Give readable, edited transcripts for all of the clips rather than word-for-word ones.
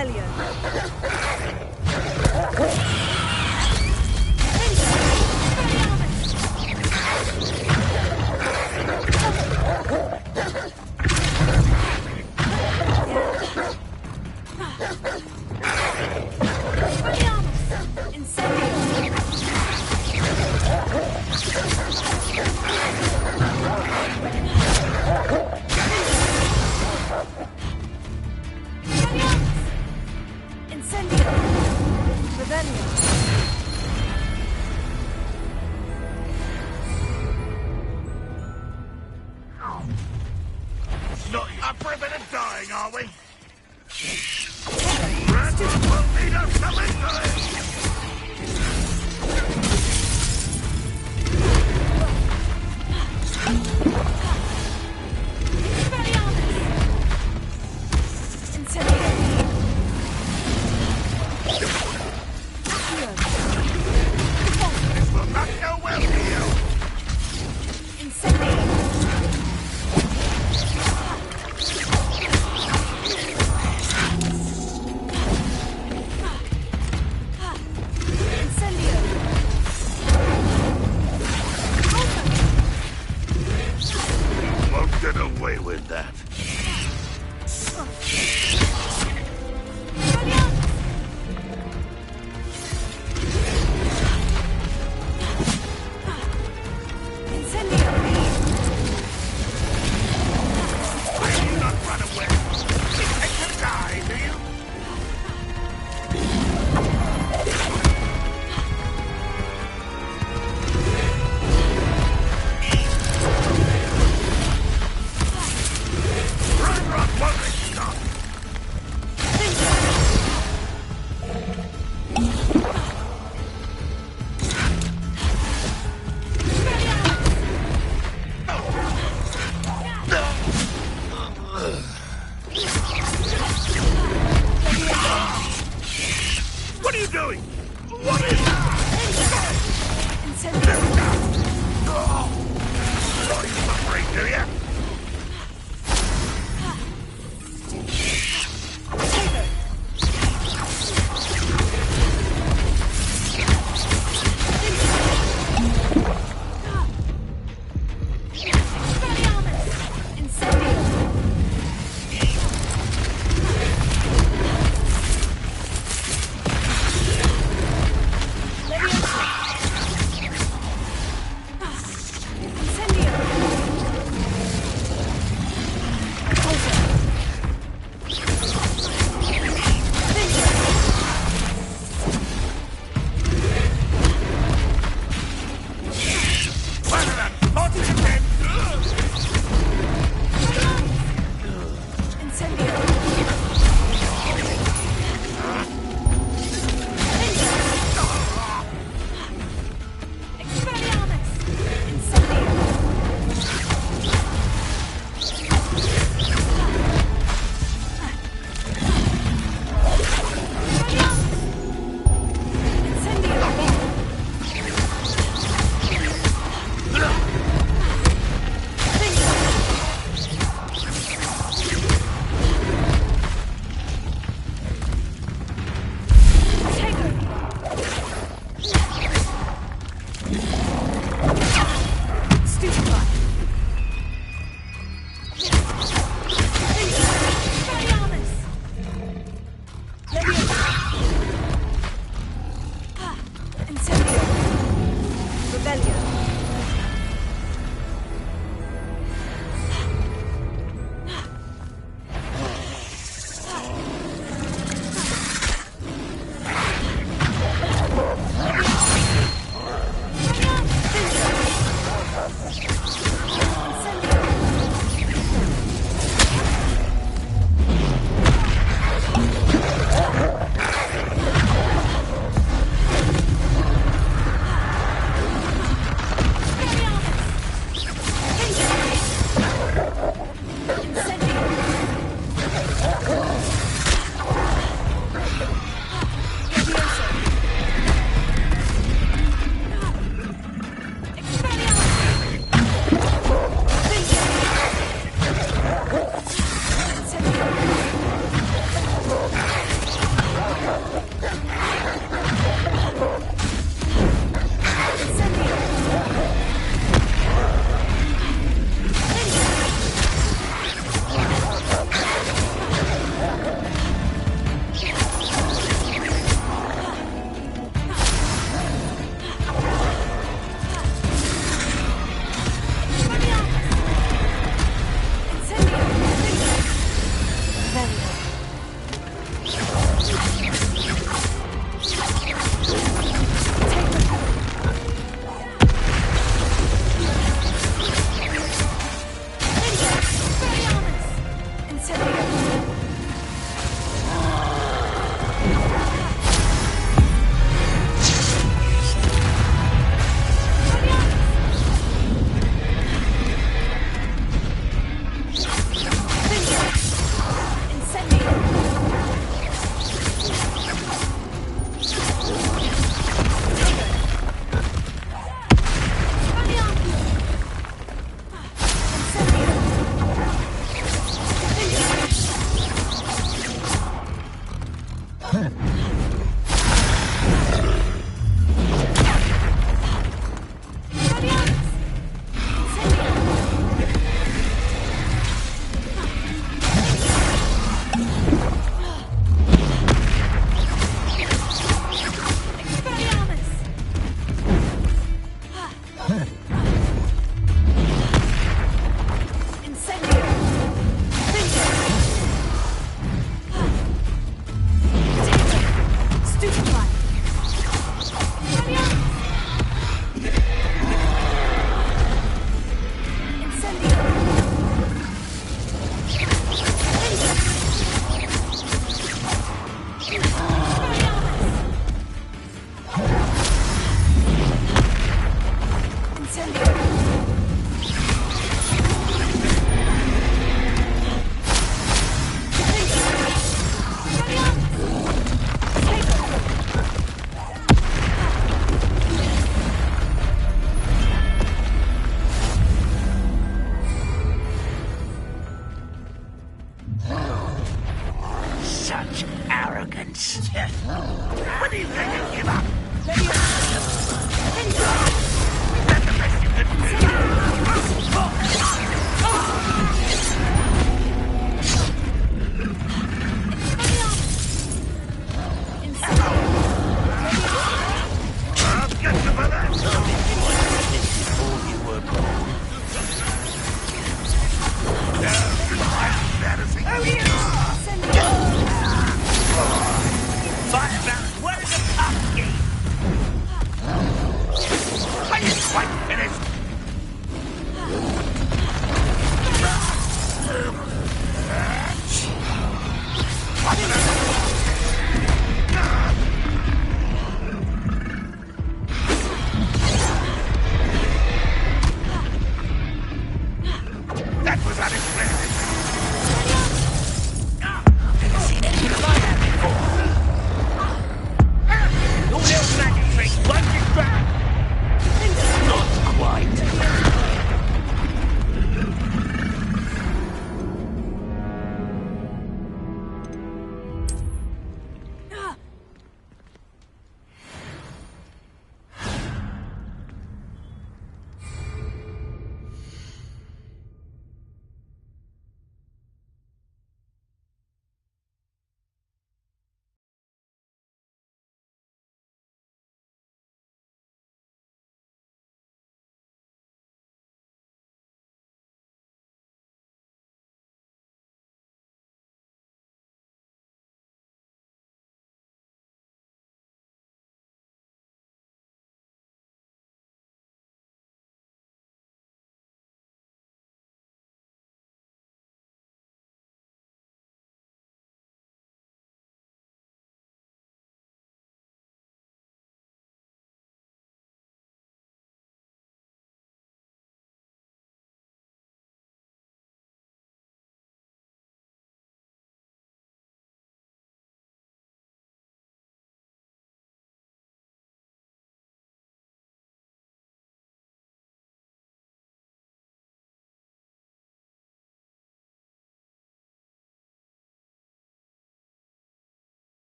Revelio. Not up for a bit of dying, are we? Rats will need us coming This will not go well for you. Won't get away with that. Will you not run away? You take to die, do you?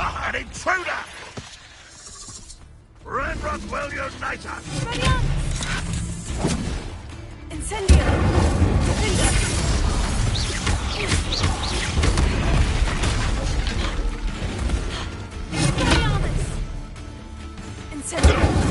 An intruder! Red Rockwell Uniter! Incendio! Expelliarmus! Incendio!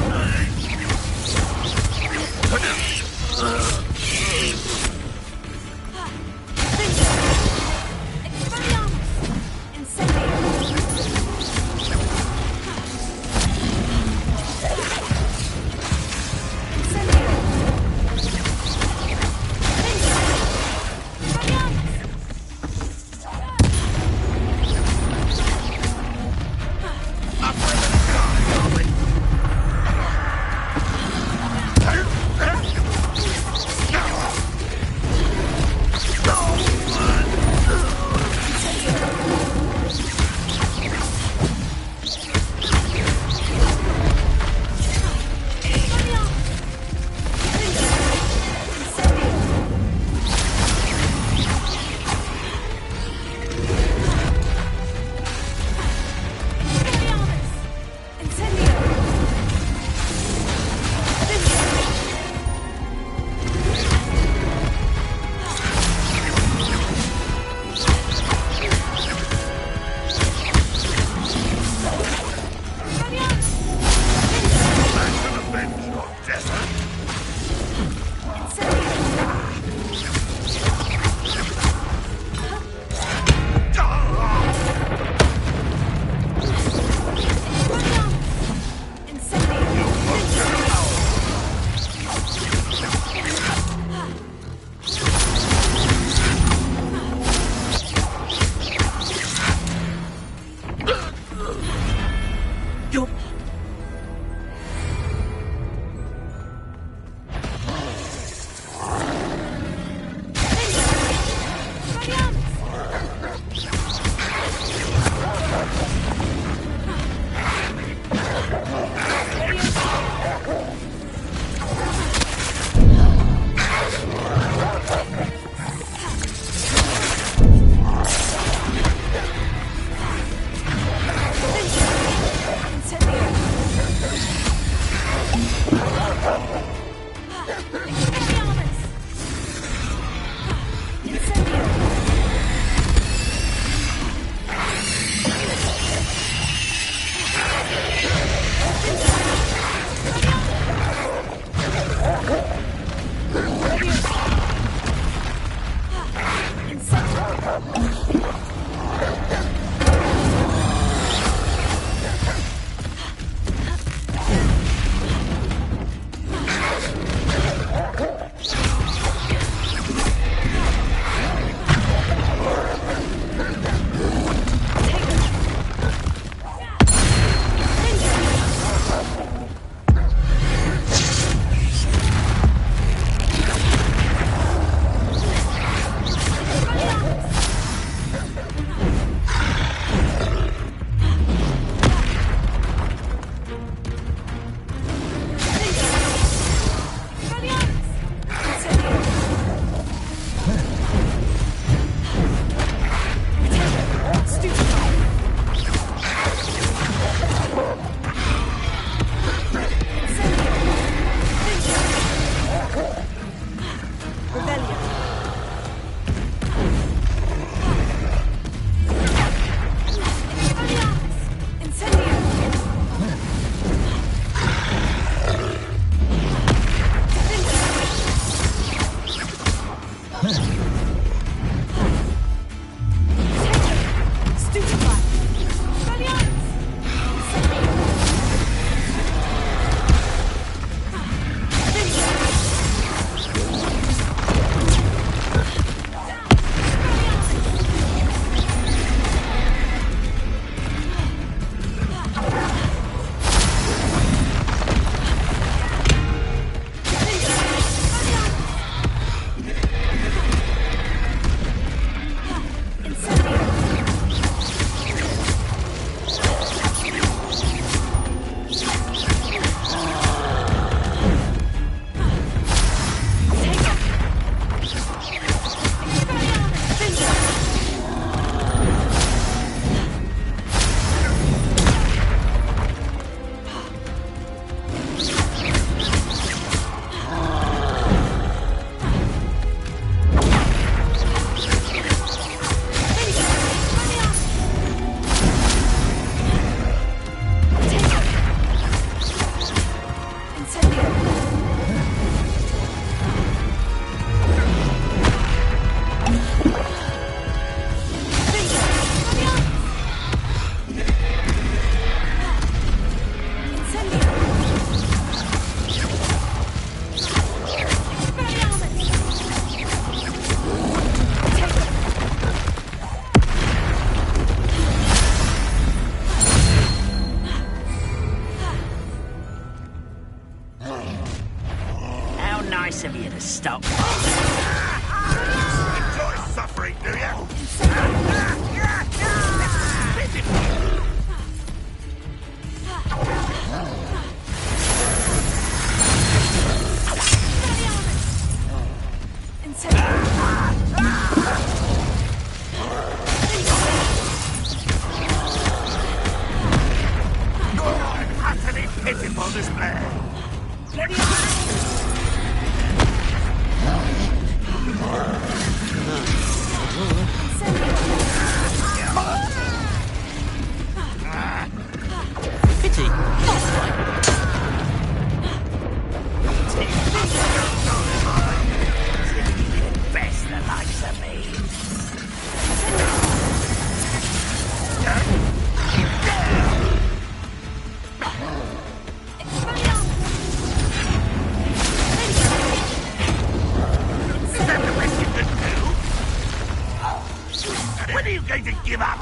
give up.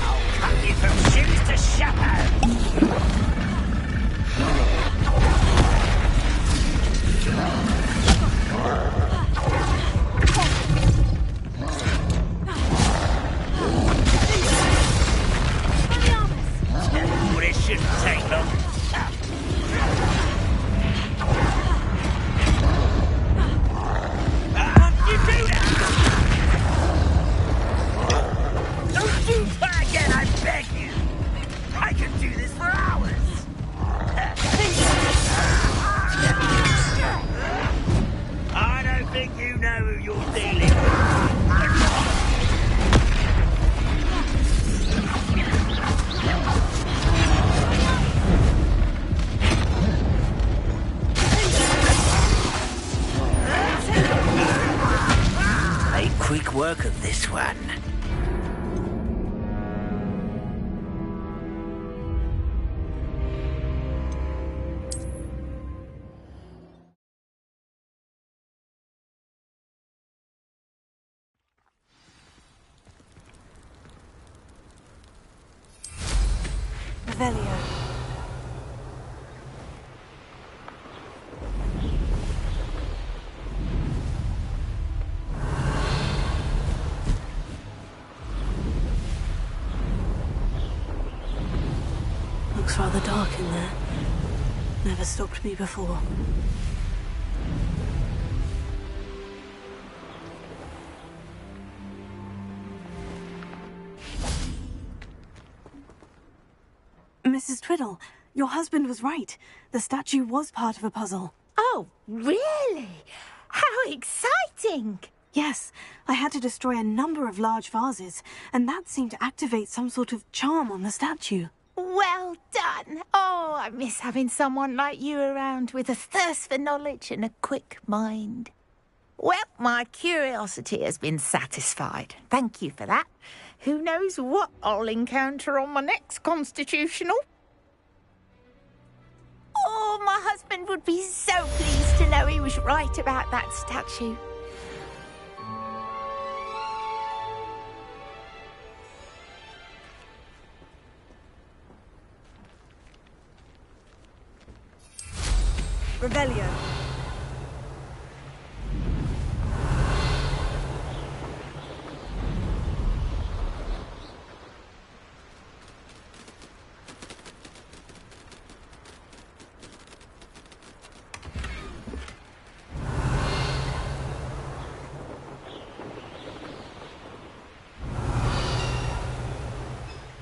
I'll cut you from shoes to shadow. But it shouldn't take long. You do that! Don't do that again, I beg you! I can do this for hours! I don't think you know who you're dealing with. Make quick work of this one. Revelio. Looks rather dark in there. Never stopped me before. Mrs. Twiddle, your husband was right. The statue was part of a puzzle. Oh, really? How exciting! Yes, I had to destroy a number of large vases, and that seemed to activate some sort of charm on the statue. Well done. Oh, I miss having someone like you around with a thirst for knowledge and a quick mind. Well, my curiosity has been satisfied. Thank you for that. Who knows what I'll encounter on my next constitutional? Oh, my husband would be so pleased to know he was right about that statue. Revelio.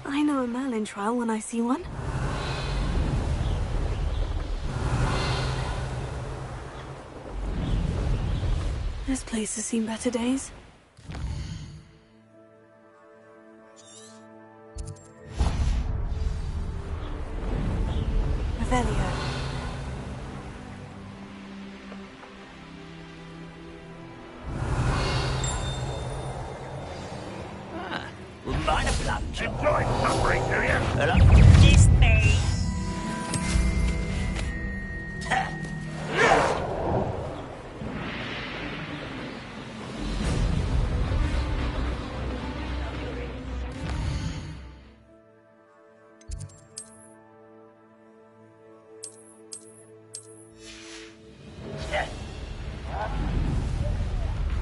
I know a Merlin trial when I see one. This place has seen better days. Revelio. Minor plunge. Enjoy suffering, do you? Hello? This me.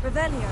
Revelio.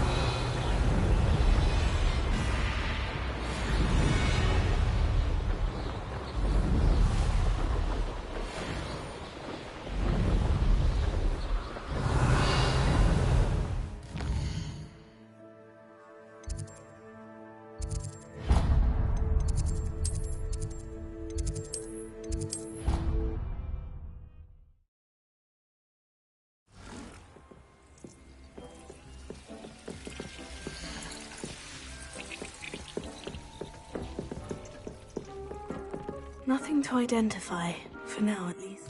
Nothing to identify, for now at least.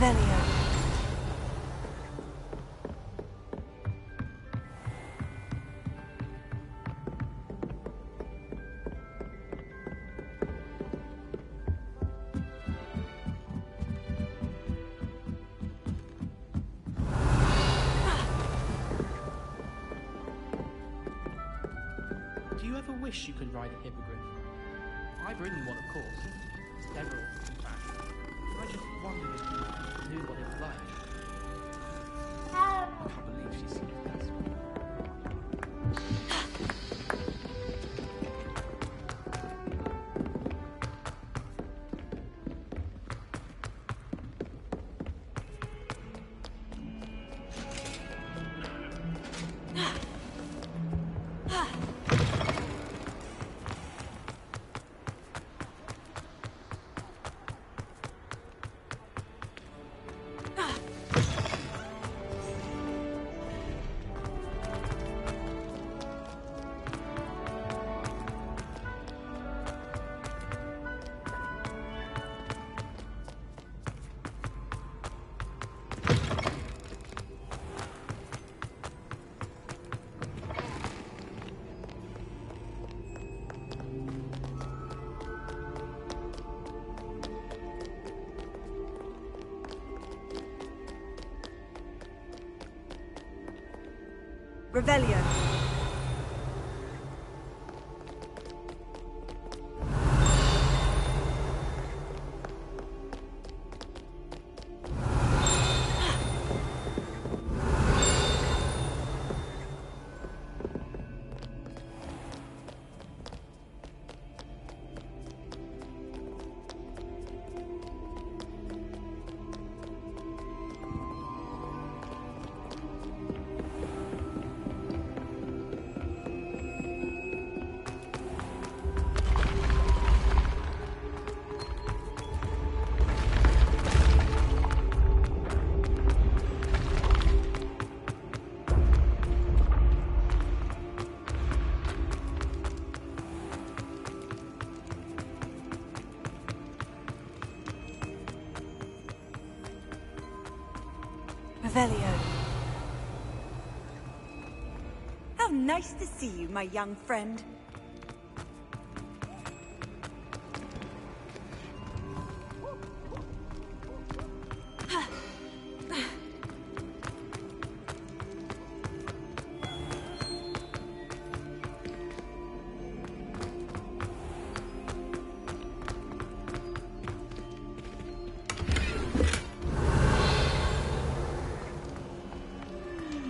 Revelio. Do you ever wish you could ride a hippogriff? I've ridden one, of course. Several, in fact. I just wondered if you knew what it's like. I can't believe she's seen it this way. Revelio. Revelio. How nice to see you, my young friend.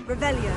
Revelio.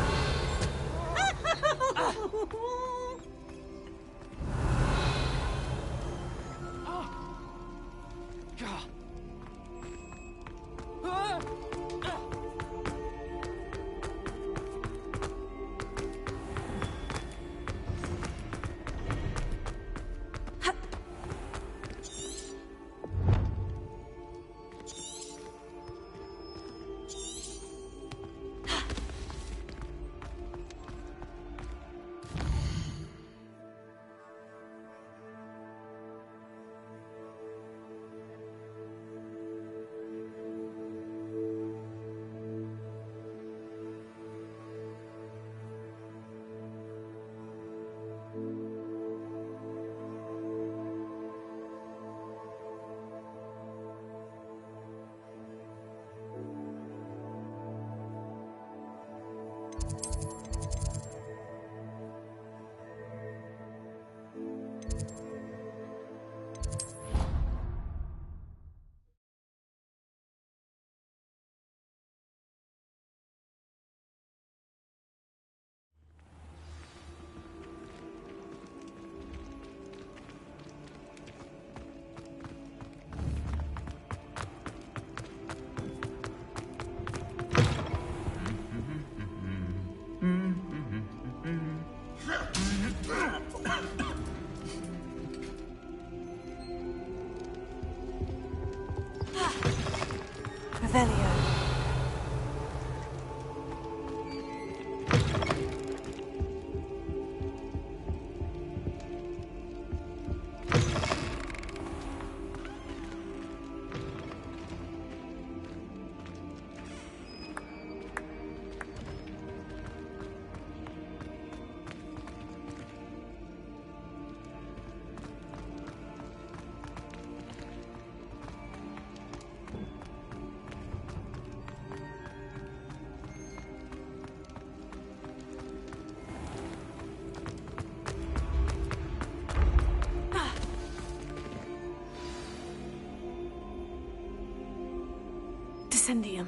Incendium.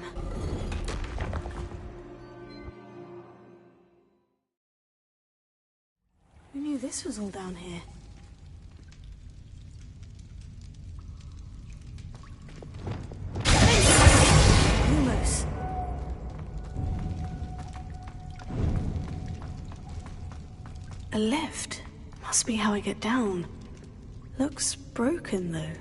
Who knew this was all down here? Lumos. A lift. Must be how I get down. Looks broken, though.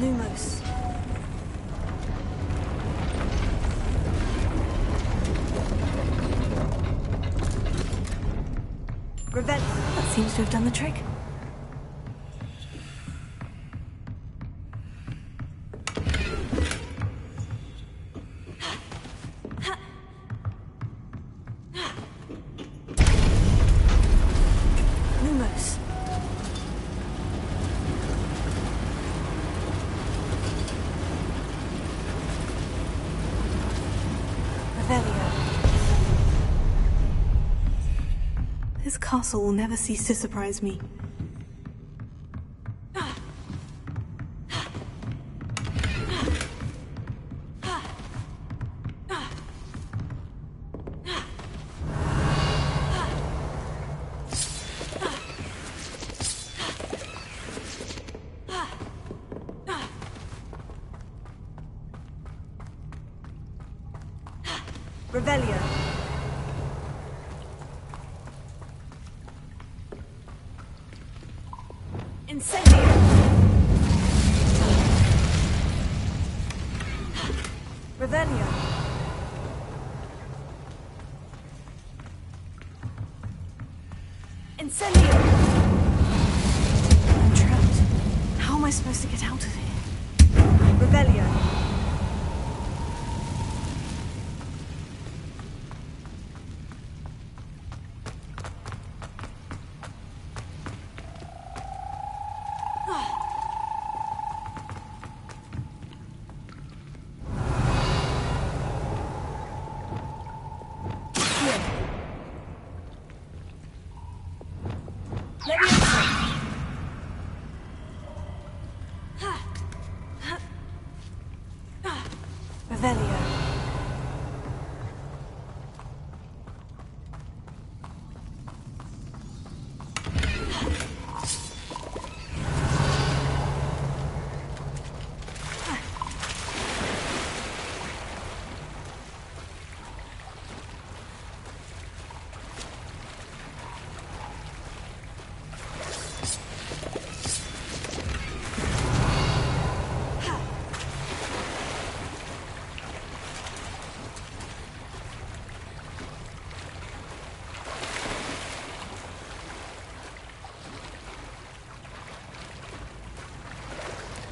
Lumos. Revenge. That seems to have done the trick. Lumos. This castle will never cease to surprise me. Revelio. Incendio. Revelio. Incendio. I'm trapped. How am I supposed to get out of here? Revelio. Revelio.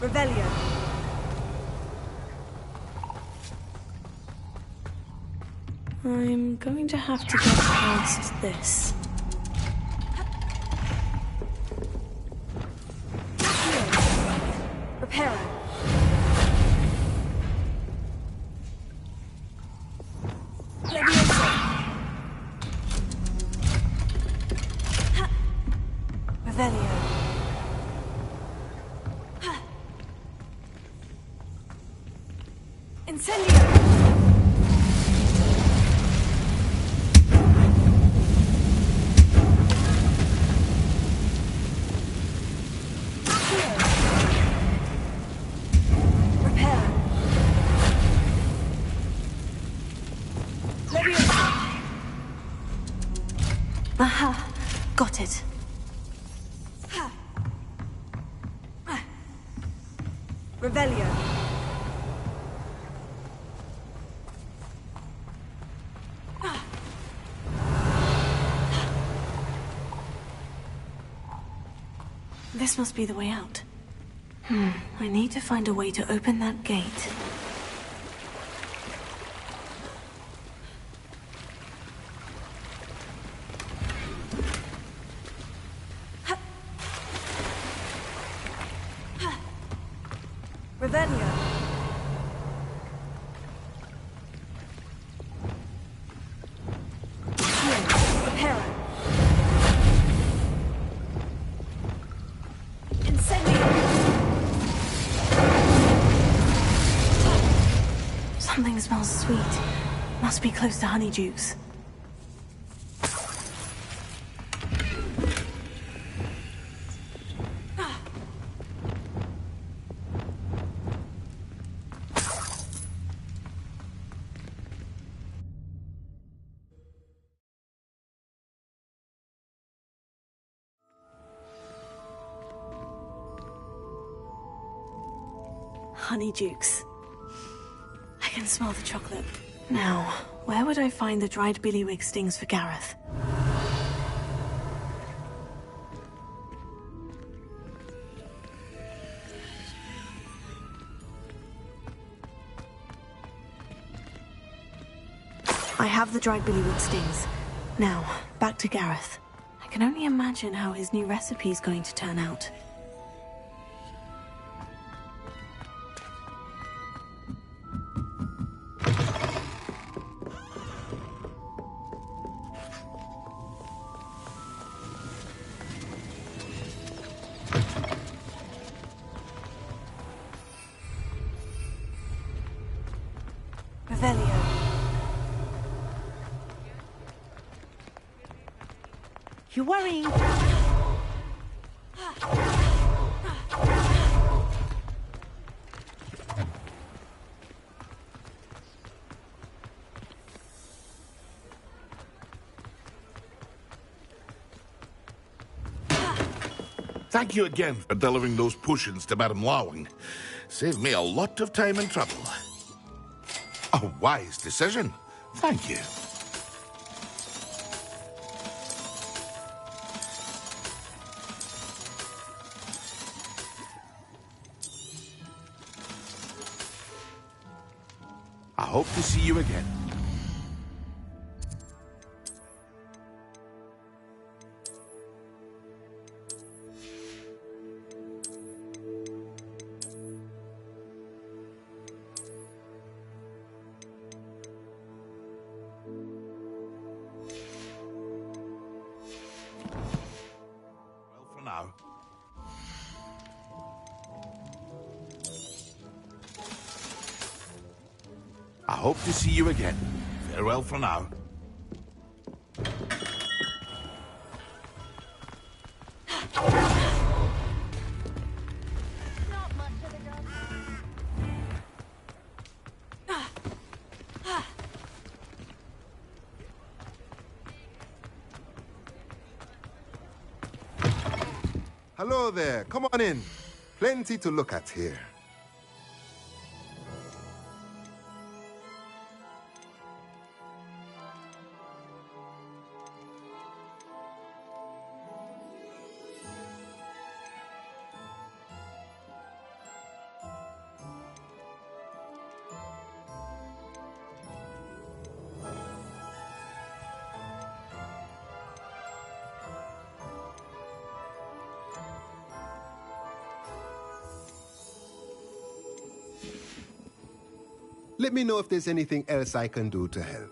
Revelio. I'm going to have to get past this. Reparo. Levioso. Revelio. Incendio! Repair! Leviosa! Aha! Got it. Revelio. This must be the way out. I need to find a way to open that gate. Revelio. Here, Must be close to Honeydukes. Honeydukes. I can smell the chocolate. Now, where would I find the dried billywig stings for Gareth? I have the dried billywig stings. Now, back to Gareth. I can only imagine how his new recipe is going to turn out. You're worrying. Thank you again for delivering those potions to Madame Lawing. Saved me a lot of time and trouble. A wise decision. Thank you. I hope to see you again. Well, for now. I hope to see you again. Farewell for now. Hello there. Come on in. Plenty to look at here. Let me know if there's anything else I can do to help.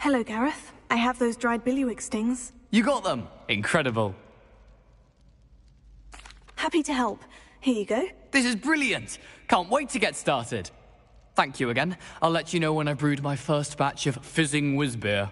Hello, Gareth. I have those dried billywig stings. You got them! Incredible. Happy to help. Here you go. This is brilliant! Can't wait to get started. Thank you again. I'll let you know when I brewed my first batch of fizzing whiz-beer.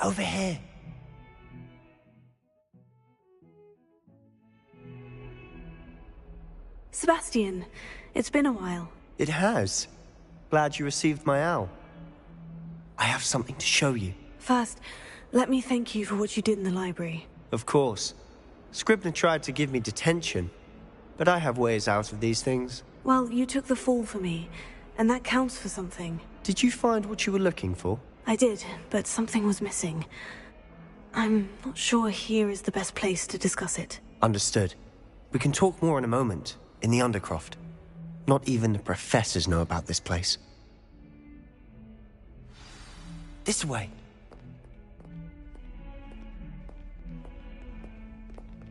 Over here. Sebastian, it's been a while. It has. Glad you received my owl. I have something to show you. First, let me thank you for what you did in the library. Of course. Scribner tried to give me detention, but I have ways out of these things. Well, you took the fall for me, and that counts for something. Did you find what you were looking for? I did, but something was missing. I'm not sure here is the best place to discuss it. Understood. We can talk more in a moment, in the Undercroft. Not even the professors know about this place. This way.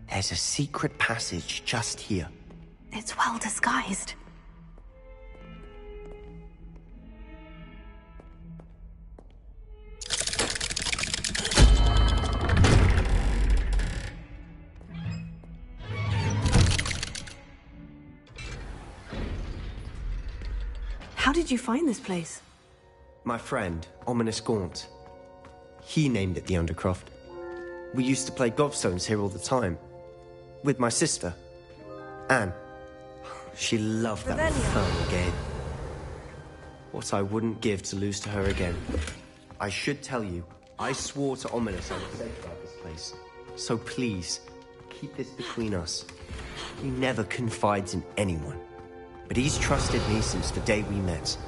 There's a secret passage just here. It's well disguised. How did you find this place? My friend, Ominous Gaunt. He named it the Undercroft. We used to play gobstones here all the time. With my sister, Anne. She loved that infernal game. What I wouldn't give to lose to her again. I should tell you, I swore to Ominous I would safeguard this place. So please, keep this between us. He never confides in anyone. But he's trusted me since the day we met.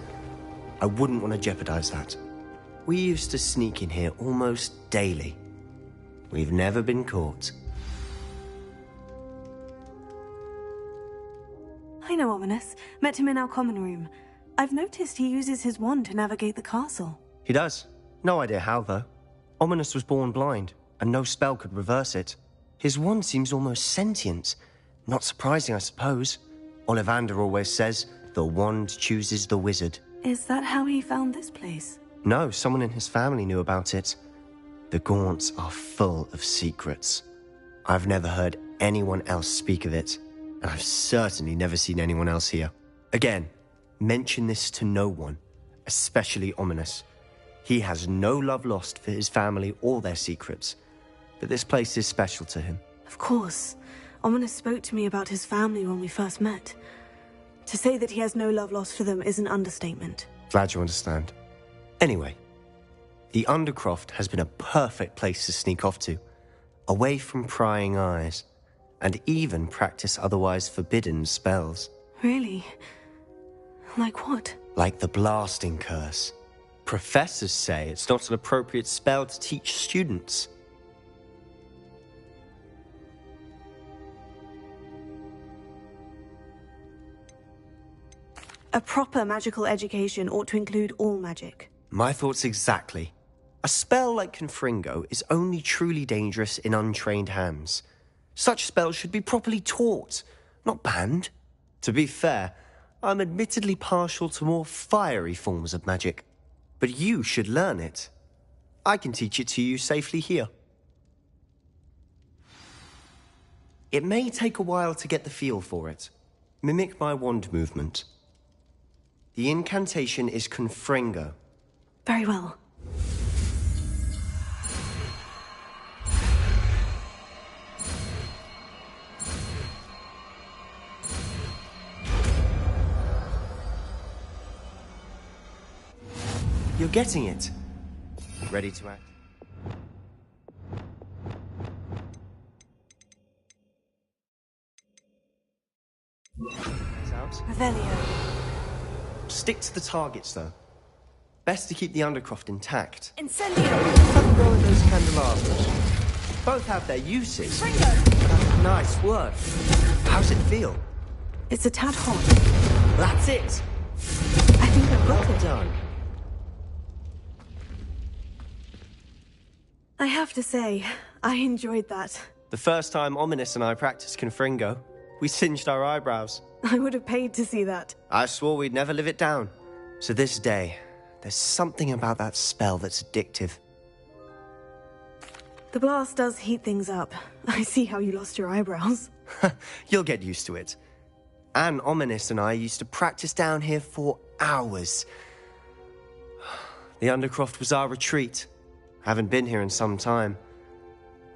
I wouldn't want to jeopardize that. We used to sneak in here almost daily. We've never been caught. I know Ominous. Met him in our common room. I've noticed he uses his wand to navigate the castle. He does. No idea how, though. Ominous was born blind, and no spell could reverse it. His wand seems almost sentient. Not surprising, I suppose. Ollivander always says, the wand chooses the wizard. Is that how he found this place? No, someone in his family knew about it. The Gaunts are full of secrets. I've never heard anyone else speak of it, and I've certainly never seen anyone else here. Again, mention this to no one, especially Ominous. He has no love lost for his family or their secrets, but this place is special to him. Of course. Ominous spoke to me about his family when we first met. To say that he has no love lost for them is an understatement. Glad you understand. Anyway, the Undercroft has been a perfect place to sneak off to. away from prying eyes, and even practice otherwise forbidden spells. Really? Like what? Like the blasting curse. Professors say it's not an appropriate spell to teach students. A proper magical education ought to include all magic. My thoughts exactly. A spell like Confringo is only truly dangerous in untrained hands. Such spells should be properly taught, not banned. To be fair, I'm admittedly partial to more fiery forms of magic. But you should learn it. I can teach it to you safely here. It may take a while to get the feel for it. Mimic my wand movement. The incantation is Confringo. Very well. You're getting it. Ready to act? Eyes out. Revelio. Stick to the targets, though. Best to keep the Undercroft intact. Incendio! Have a go at those candelabras. Both have their uses. Confringo! Nice work. How's it feel? It's a tad hot. That's it. I think I've got Well it. done. I have to say, I enjoyed that. The first time Ominous and I practiced Confringo, we singed our eyebrows. I would have paid to see that. I swore we'd never live it down. So this day, there's something about that spell that's addictive. The blast does heat things up. I see how you lost your eyebrows. You'll get used to it. Anne Ominous and I used to practice down here for hours. The Undercroft was our retreat. Haven't been here in some time.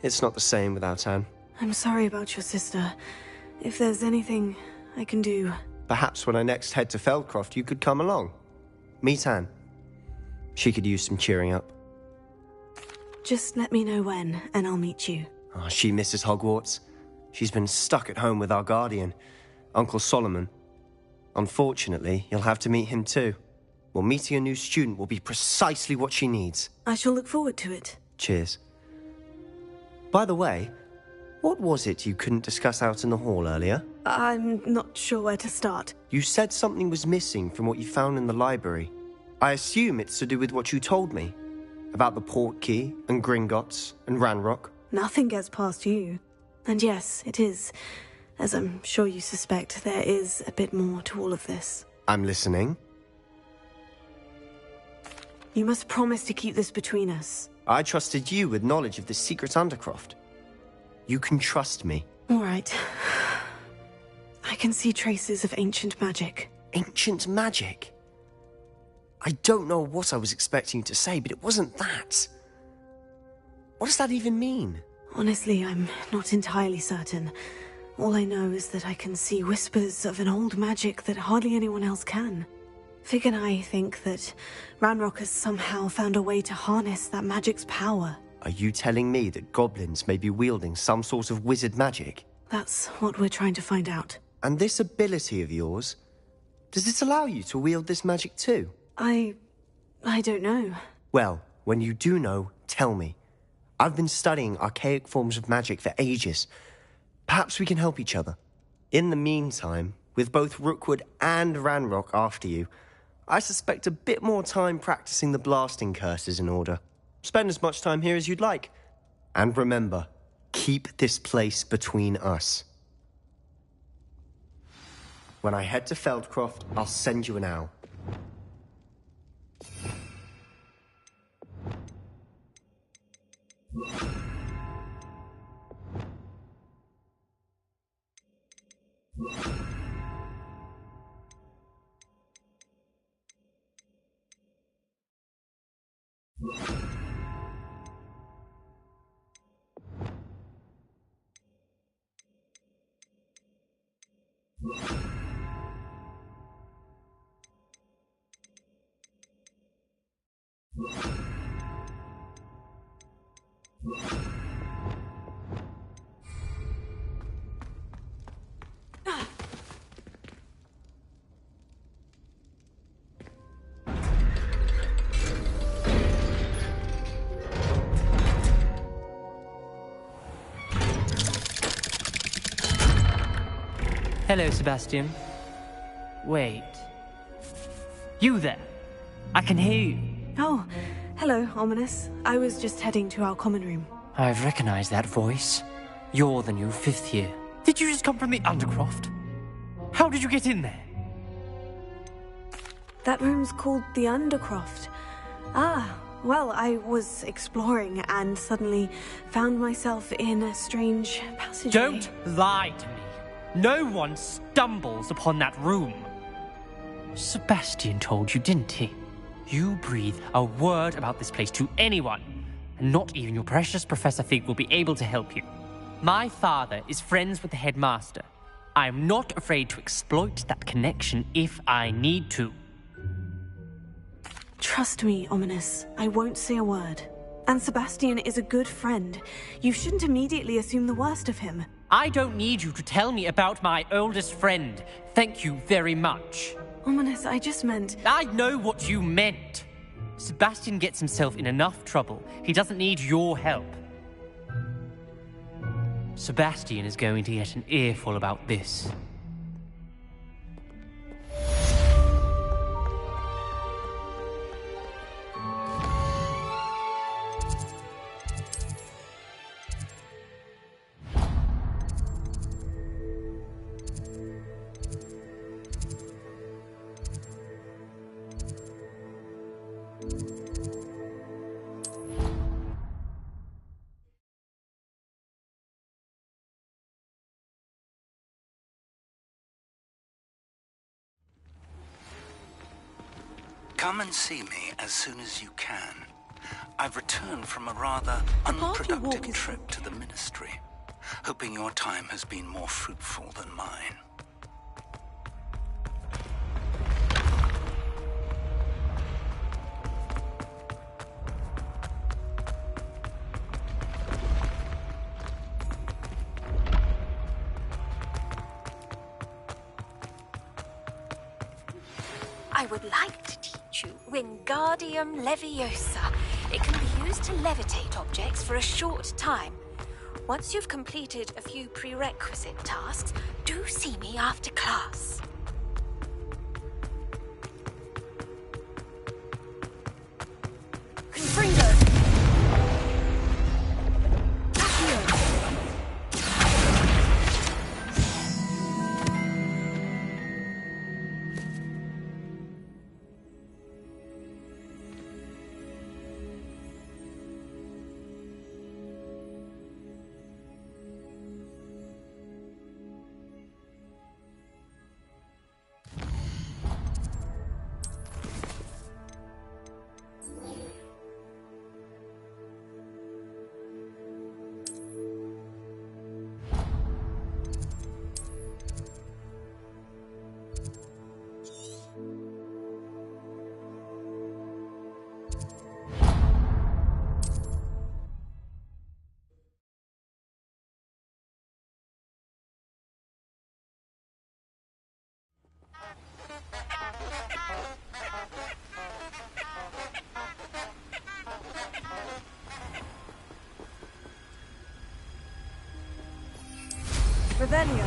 It's not the same without Anne. I'm sorry about your sister. If there's anything I can do... Perhaps when I next head to Feldcroft, you could come along. Meet Anne. She could use some cheering up. Just let me know when, and I'll meet you. Oh, she misses Hogwarts. She's been stuck at home with our guardian, Uncle Solomon. Unfortunately, you'll have to meet him too. Well, meeting a new student will be precisely what she needs. I shall look forward to it. Cheers. By the way, what was it you couldn't discuss out in the hall earlier? I'm not sure where to start. You said something was missing from what you found in the library. I assume it's to do with what you told me. About the Portkey, and Gringotts, and Ranrock. Nothing gets past you. And yes, it is. As I'm sure you suspect, there is a bit more to all of this. I'm listening. You must promise to keep this between us. I trusted you with knowledge of the secret Undercroft. You can trust me. All right. I can see traces of ancient magic. Ancient magic? I don't know what I was expecting you to say, but it wasn't that. What does that even mean? Honestly, I'm not entirely certain. All I know is that I can see whispers of an old magic that hardly anyone else can. Fig and I think that Ranrock has somehow found a way to harness that magic's power. Are you telling me that goblins may be wielding some sort of wizard magic? That's what we're trying to find out. And this ability of yours, does it allow you to wield this magic too? I don't know. Well, when you do know, tell me. I've been studying archaic forms of magic for ages. Perhaps we can help each other. In the meantime, with both Rookwood and Ranrock after you, I suspect a bit more time practicing the blasting curse is in order. Spend as much time here as you'd like. And remember, keep this place between us. When I head to Feldcroft, I'll send you an owl. Hello, Sebastian. Wait. You there? I can hear you. Oh, hello, Ominous. I was just heading to our common room. I've recognized that voice. You're the new 5th year. Did you just come from the Undercroft? How did you get in there? That room's called the Undercroft. Ah, well, I was exploring and suddenly found myself in a strange passageway. Don't lie to me. No one stumbles upon that room. Sebastian told you, didn't he? You breathe a word about this place to anyone, and not even your precious Professor Fig will be able to help you. My father is friends with the headmaster. I am not afraid to exploit that connection if I need to. Trust me, Ominous. I won't say a word. And Sebastian is a good friend. You shouldn't immediately assume the worst of him. I don't need you to tell me about my oldest friend. Thank you very much. Ominous, I just meant... I know what you meant. Sebastian gets himself in enough trouble. He doesn't need your help. Sebastian is going to get an earful about this. Come and see me as soon as you can. I've returned from a rather unproductive trip to the Ministry, hoping your time has been more fruitful than mine. I would like to teach you Wingardium Leviosa. It can be used to levitate objects for a short time. Once you've completed a few prerequisite tasks, do see me after class. Confringo! Revelio.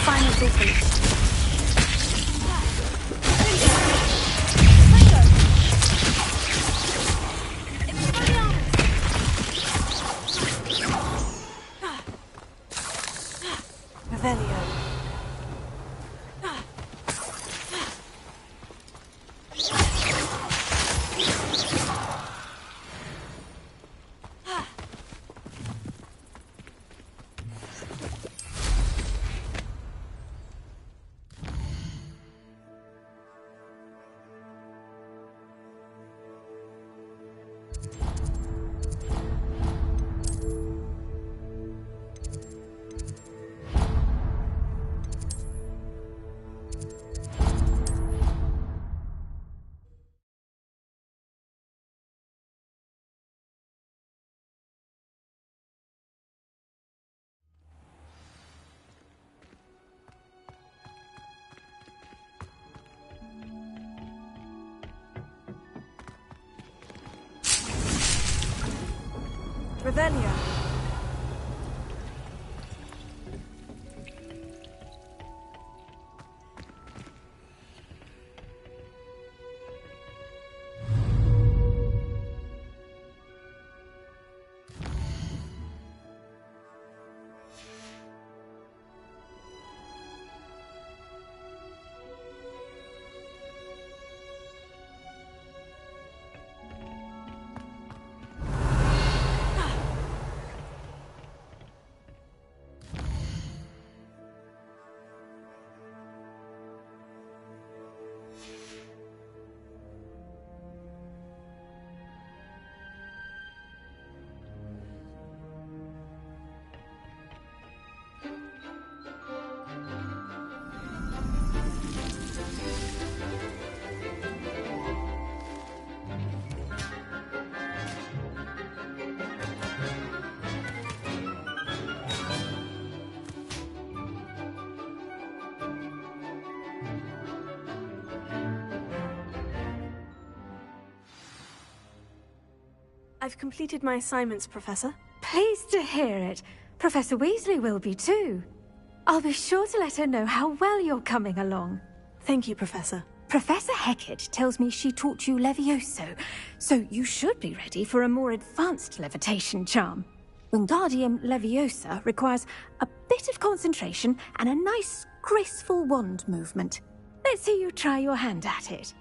Final Revelio. I've completed my assignments, Professor. Pleased to hear it. Professor Weasley will be too. I'll be sure to let her know how well you're coming along. Thank you, Professor. Professor Hecat tells me she taught you Levioso, so you should be ready for a more advanced levitation charm. Wingardium Leviosa requires a bit of concentration and a nice, graceful wand movement. Let's see you try your hand at it.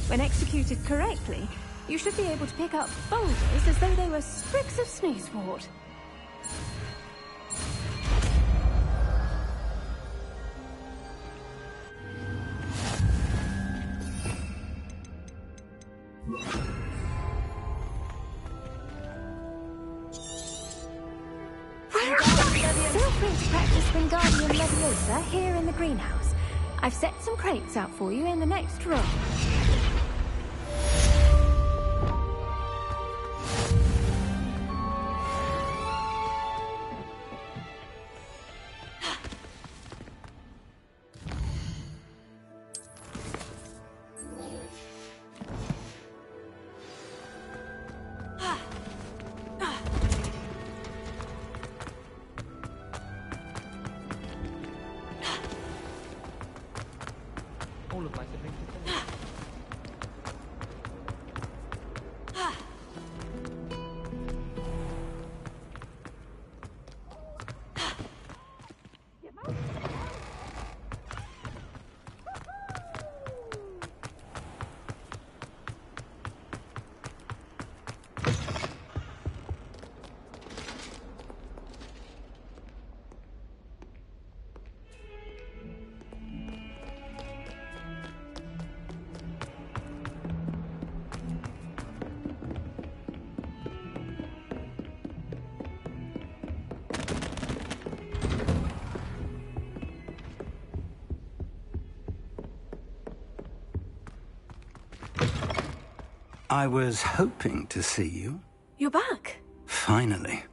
When executed correctly, you should be able to pick up boulders as though they were sprigs of sneezewort. Feel free to practice Wingardium Leviosa here in the greenhouse. I've set some crates out for you in the next room. All of my siblings can finish. I was hoping to see you. You're back. Finally.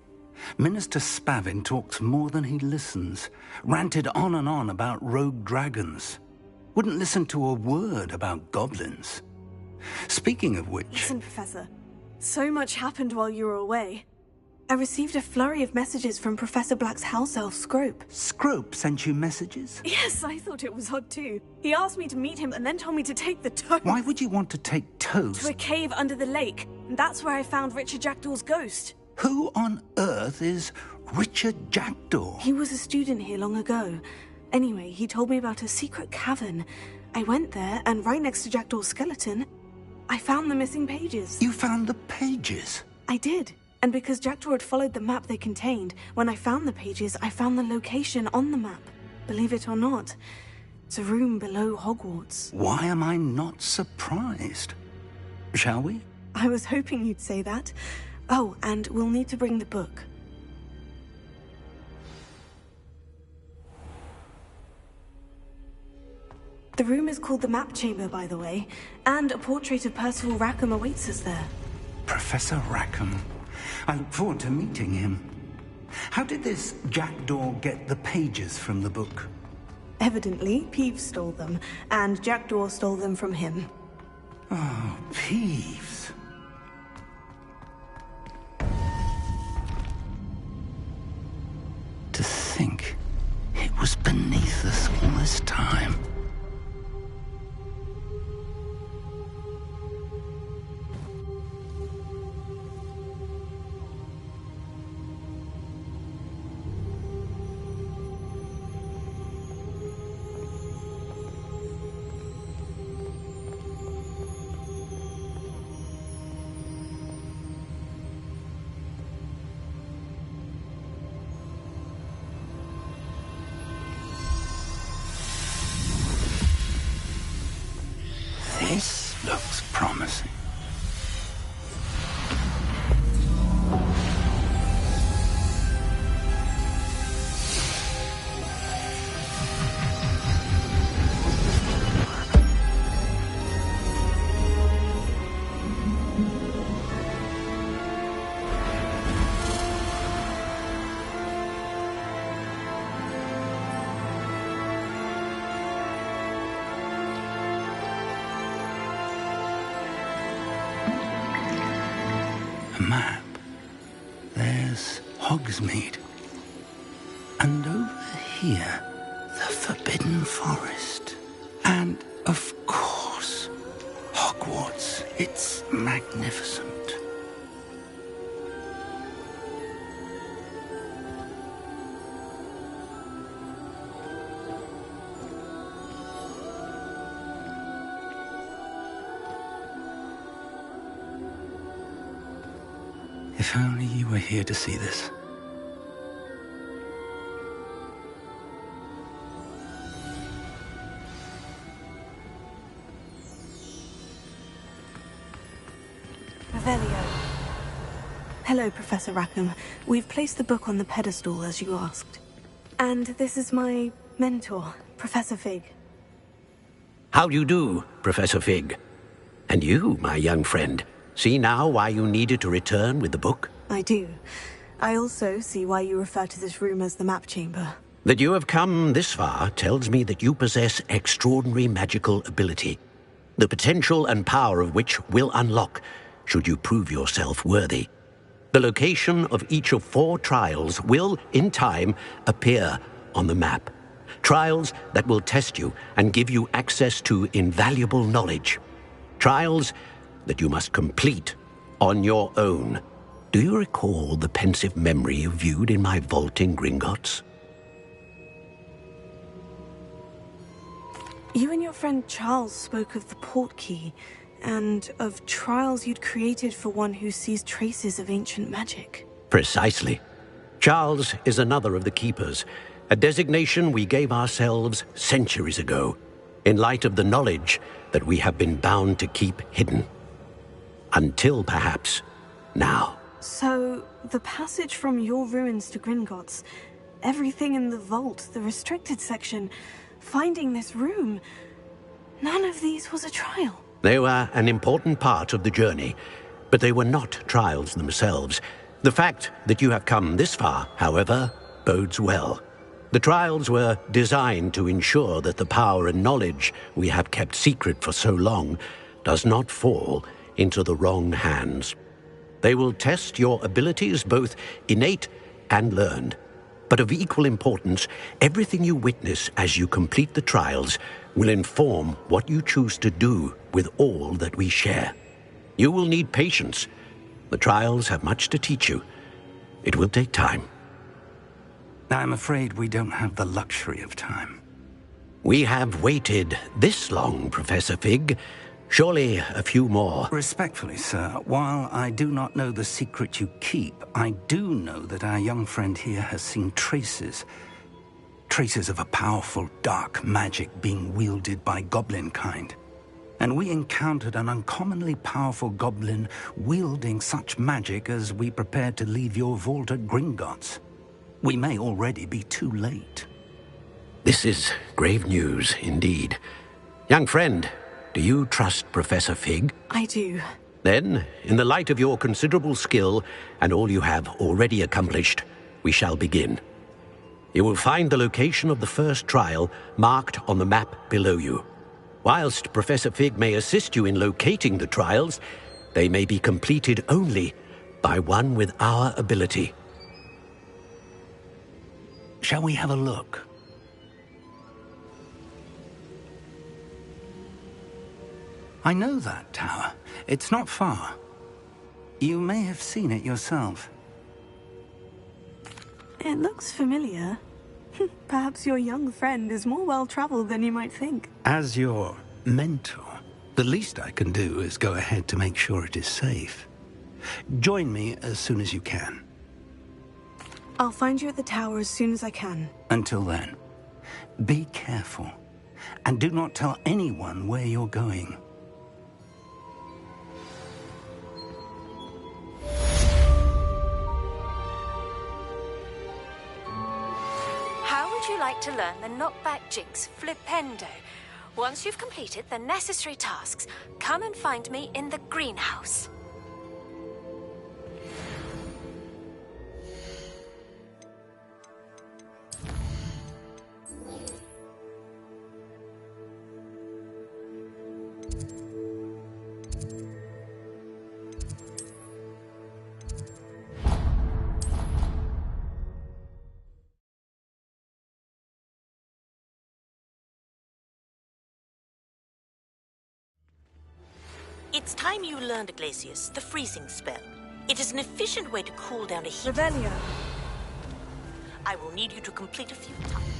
Minister Spavin talks more than he listens. Ranted on and on about rogue dragons. Wouldn't listen to a word about goblins. Speaking of which... Listen, Professor. So much happened while you were away. I received a flurry of messages from Professor Black's house elf, Scrope. Scrope sent you messages? Yes, I thought it was odd too. He asked me to meet him and then told me to take the toast. Why would you want to take toast? To a cave under the lake. And that's where I found Richard Jackdaw's ghost. Who on earth is Richard Jackdaw? He was a student here long ago. Anyway, he told me about a secret cavern. I went there, and right next to Jackdaw's skeleton, I found the missing pages. You found the pages? I did. And because Jackdaw had followed the map they contained, when I found the pages, I found the location on the map. Believe it or not, it's a room below Hogwarts. Why am I not surprised? Shall we? I was hoping you'd say that. Oh, and we'll need to bring the book. The room is called the Map Chamber, by the way, and a portrait of Percival Rackham awaits us there. Professor Rackham. I look forward to meeting him. How did this Jackdaw get the pages from the book? Evidently, Peeves stole them, and Jackdaw stole them from him. Oh, Peeves. was beneath us all this time. This looks promising. A map. There's Hogsmeade. And over here, the Forbidden Forest. And, of course, Hogwarts. It's magnificent. If only you were here to see this. Revelio. Hello, Professor Rackham. We've placed the book on the pedestal as you asked. And this is my mentor, Professor Fig. How do you do, Professor Fig? And you, my young friend, see now why you needed to return with the book? I do. I also see why you refer to this room as the map chamber. That you have come this far tells me that you possess extraordinary magical ability, the potential and power of which will unlock should you prove yourself worthy. The location of each of 4 trials will, in time, appear on the map. Trials that will test you and give you access to invaluable knowledge. Trials that you must complete on your own. Do you recall the pensive memory you viewed in my vault in Gringotts? You and your friend Charles spoke of the portkey, and of trials you'd created for one who sees traces of ancient magic. Precisely. Charles is another of the Keepers, a designation we gave ourselves centuries ago, in light of the knowledge that we have been bound to keep hidden. Until, perhaps, now. So, the passage from your ruins to Gringotts, everything in the vault, the restricted section, finding this room, none of these was a trial. They were an important part of the journey, but they were not trials themselves. The fact that you have come this far, however, bodes well. The trials were designed to ensure that the power and knowledge we have kept secret for so long does not fall into the wrong hands. They will test your abilities, both innate and learned. But of equal importance, everything you witness as you complete the trials will inform what you choose to do with all that we share. You will need patience. The trials have much to teach you. It will take time. I'm afraid we don't have the luxury of time. We have waited this long, Professor Fig. Surely a few more. Respectfully, sir, while I do not know the secret you keep, I do know that our young friend here has seen traces of a powerful dark magic being wielded by goblin kind. And we encountered an uncommonly powerful goblin wielding such magic as we prepared to leave your vault at Gringotts. We may already be too late. This is grave news, indeed. Young friend, do you trust Professor Fig? I do. Then, in the light of your considerable skill and all you have already accomplished, we shall begin. You will find the location of the first trial marked on the map below you. Whilst Professor Fig may assist you in locating the trials, they may be completed only by one with our ability. Shall we have a look? I know that tower. It's not far. You may have seen it yourself. It looks familiar. Perhaps your young friend is more well-traveled than you might think. As your mentor, the least I can do is go ahead to make sure it is safe. Join me as soon as you can. I'll find you at the tower as soon as I can. Until then, be careful, and do not tell anyone where you're going. How would you like to learn the knockback jigs flipendo? Once you've completed the necessary tasks, come and find me in the greenhouse. It's time you learned, Glacius, the freezing spell. It is an efficient way to cool down a heat. Revelio. I will need you to complete a few tasks.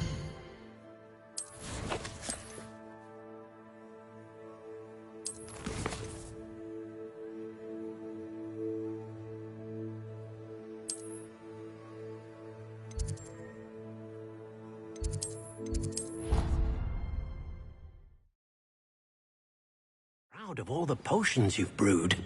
Proud of all the potions you've brewed.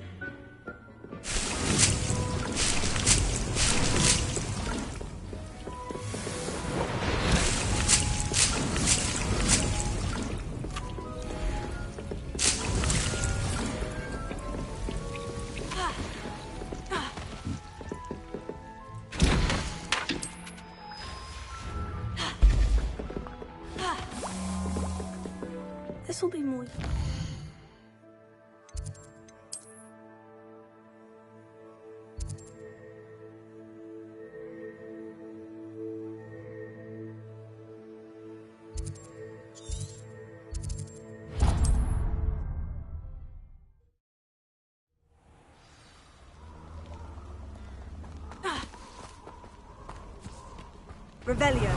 This will be more... Revelio.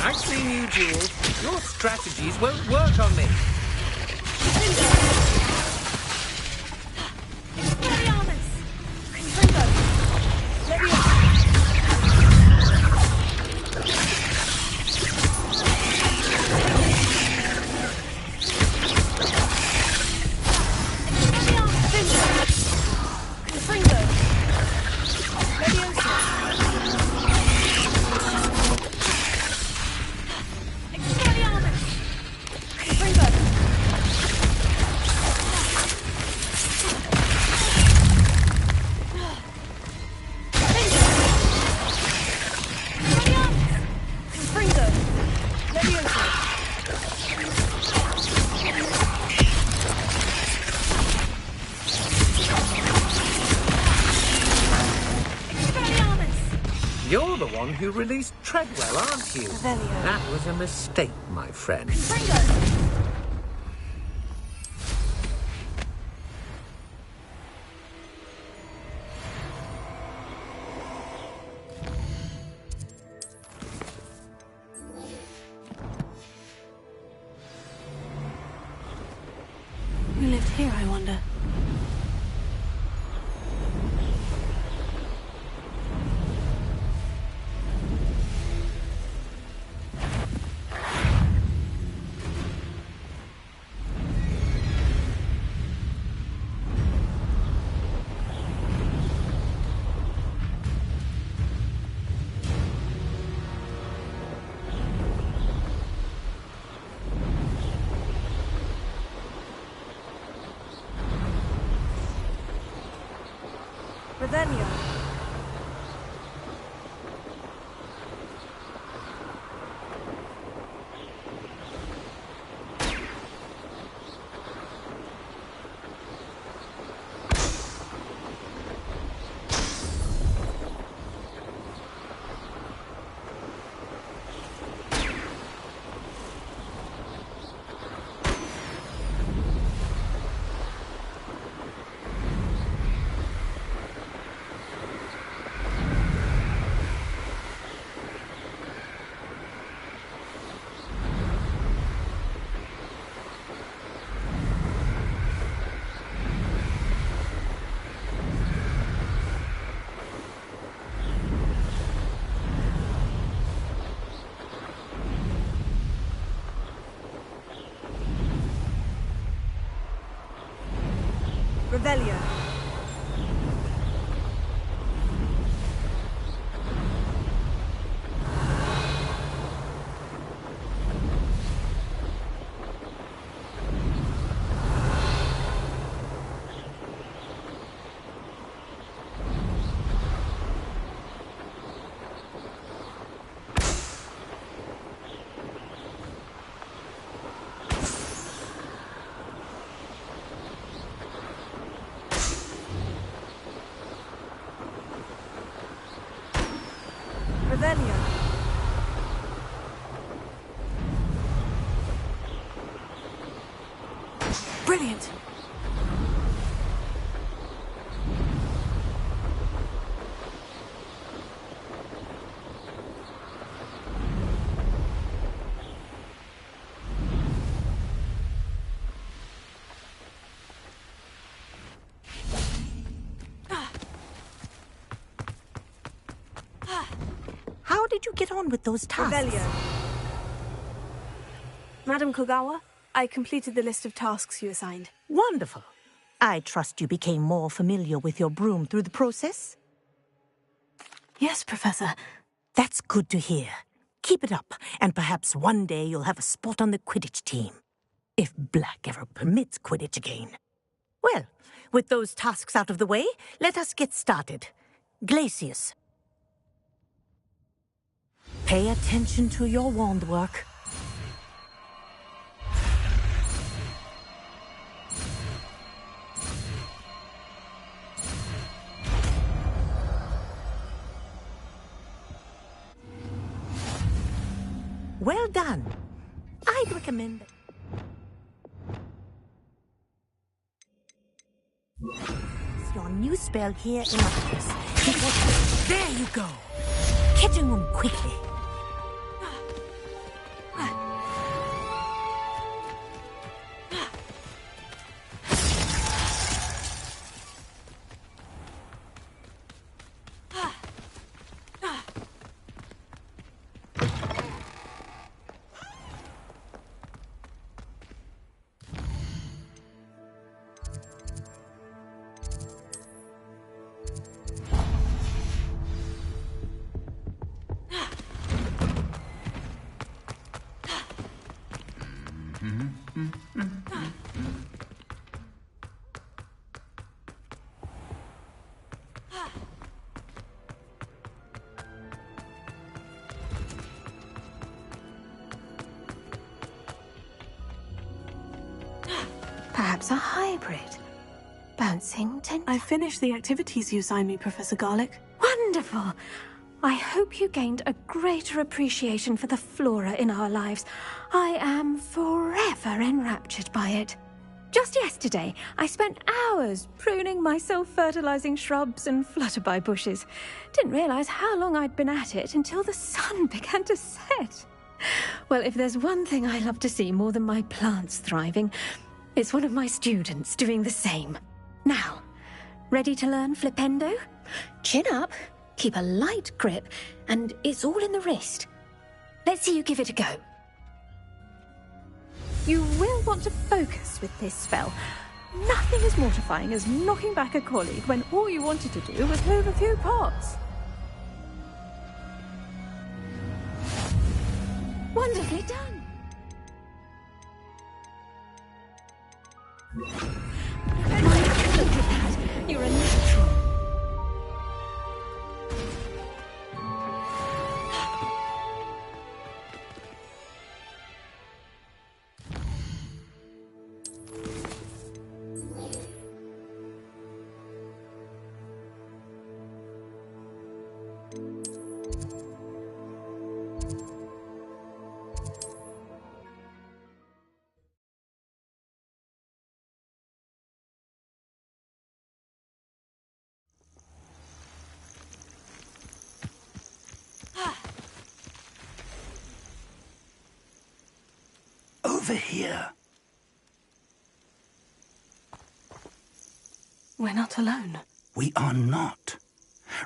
I've seen you, Jules. Your strategies won't work on me. You're the one who released Treadwell, aren't you? That was a mistake, my friend. Who lived here, I wonder? Revelio. Revelio. Revelio. Brilliant. How did you get on with those tasks? Revelio. Madam Kogawa, I completed the list of tasks you assigned. Wonderful. I trust you became more familiar with your broom through the process? Yes, Professor. That's good to hear. Keep it up, and perhaps one day you'll have a spot on the Quidditch team. If Black ever permits Quidditch again. Well, with those tasks out of the way, let us get started. Glacius. Pay attention to your wand work. Well done. I'd recommend that. Your new spell here in office. There you go. Catching them quickly. Perhaps a hybrid. Bouncing tent. I finished the activities you assigned me, Professor Garlick. Wonderful. I hope you gained a greater appreciation for the flora in our lives. I am forever enraptured by it. Just yesterday, I spent hours pruning my self-fertilizing shrubs and flutterby bushes. Didn't realize how long I'd been at it until the sun began to set. Well, if there's one thing I love to see more than my plants thriving, it's one of my students doing the same. Now, ready to learn Flipendo? Chin up, keep a light grip, and it's all in the wrist. Let's see you give it a go. You will want to focus with this spell. Nothing as mortifying as knocking back a colleague when all you wanted to do was move a few pots. Wonderfully done. Look at that. You're a natural. over here. We're not alone. We are not.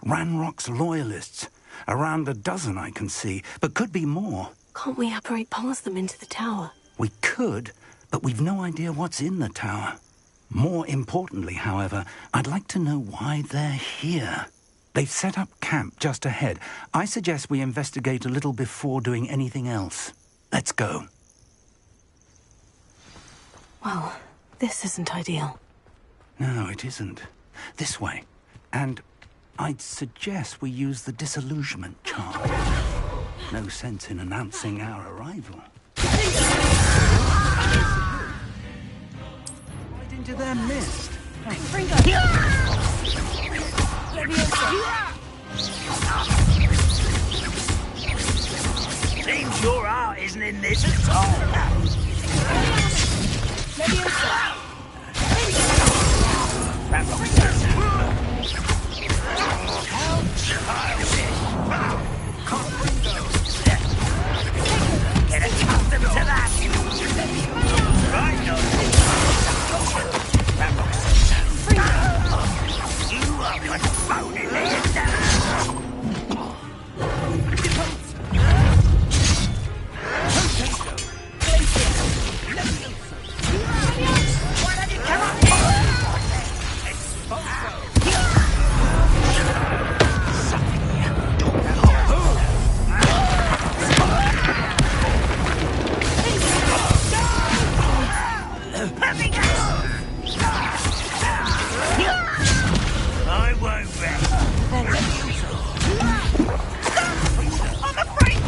Ranrock's loyalists. Around a dozen I can see, but could be more. Can't we apparate past them into the tower? We could, but we've no idea what's in the tower. More importantly, however, I'd like to know why they're here. They've set up camp just ahead. I suggest we investigate a little before doing anything else. Let's go. Well, this isn't ideal. No, it isn't. This way. And I'd suggest we use the disillusionment charm. No sense in announcing our arrival. Right into their mist. Seems your heart isn't in this at all. How childish! Get accustomed to that! Right, you are going to phone it down! I won't bet. I'm afraid.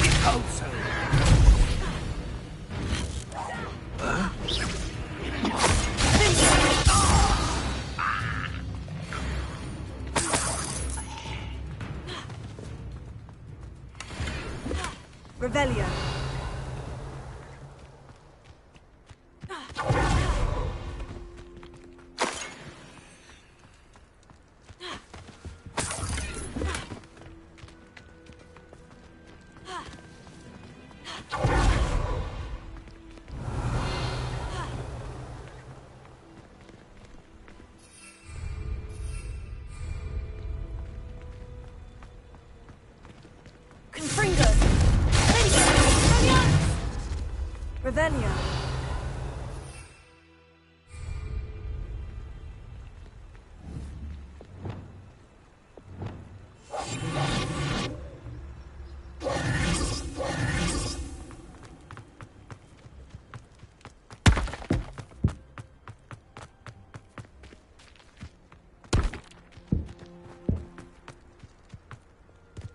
You hope so. Revelio. Confringo. Revelio.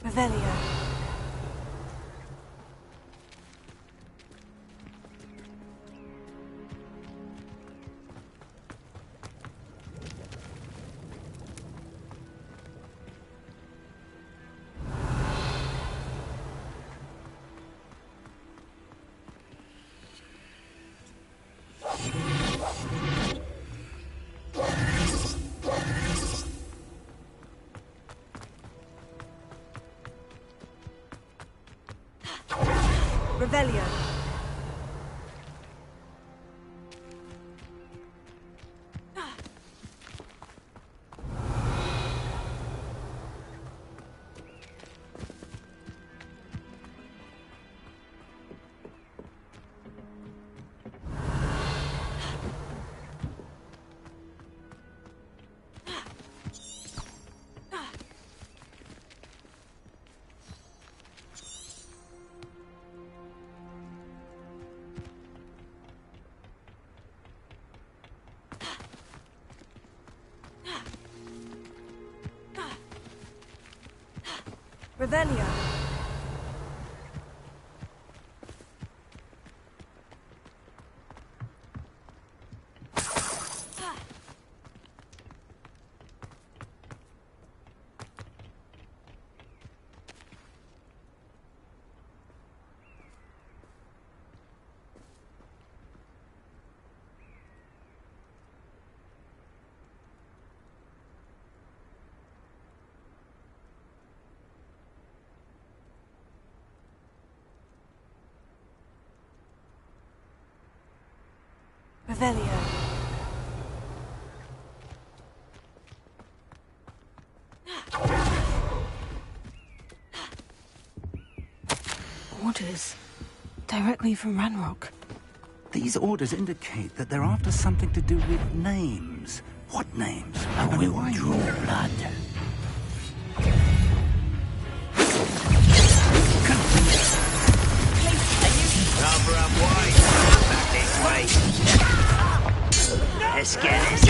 Revelio. Revelio. Revelio. Revelio. Orders. Directly from Ranrock. These orders indicate that they're after something to do with names. What names? I will draw blood. Cover up wide. Back this way. Let's get this.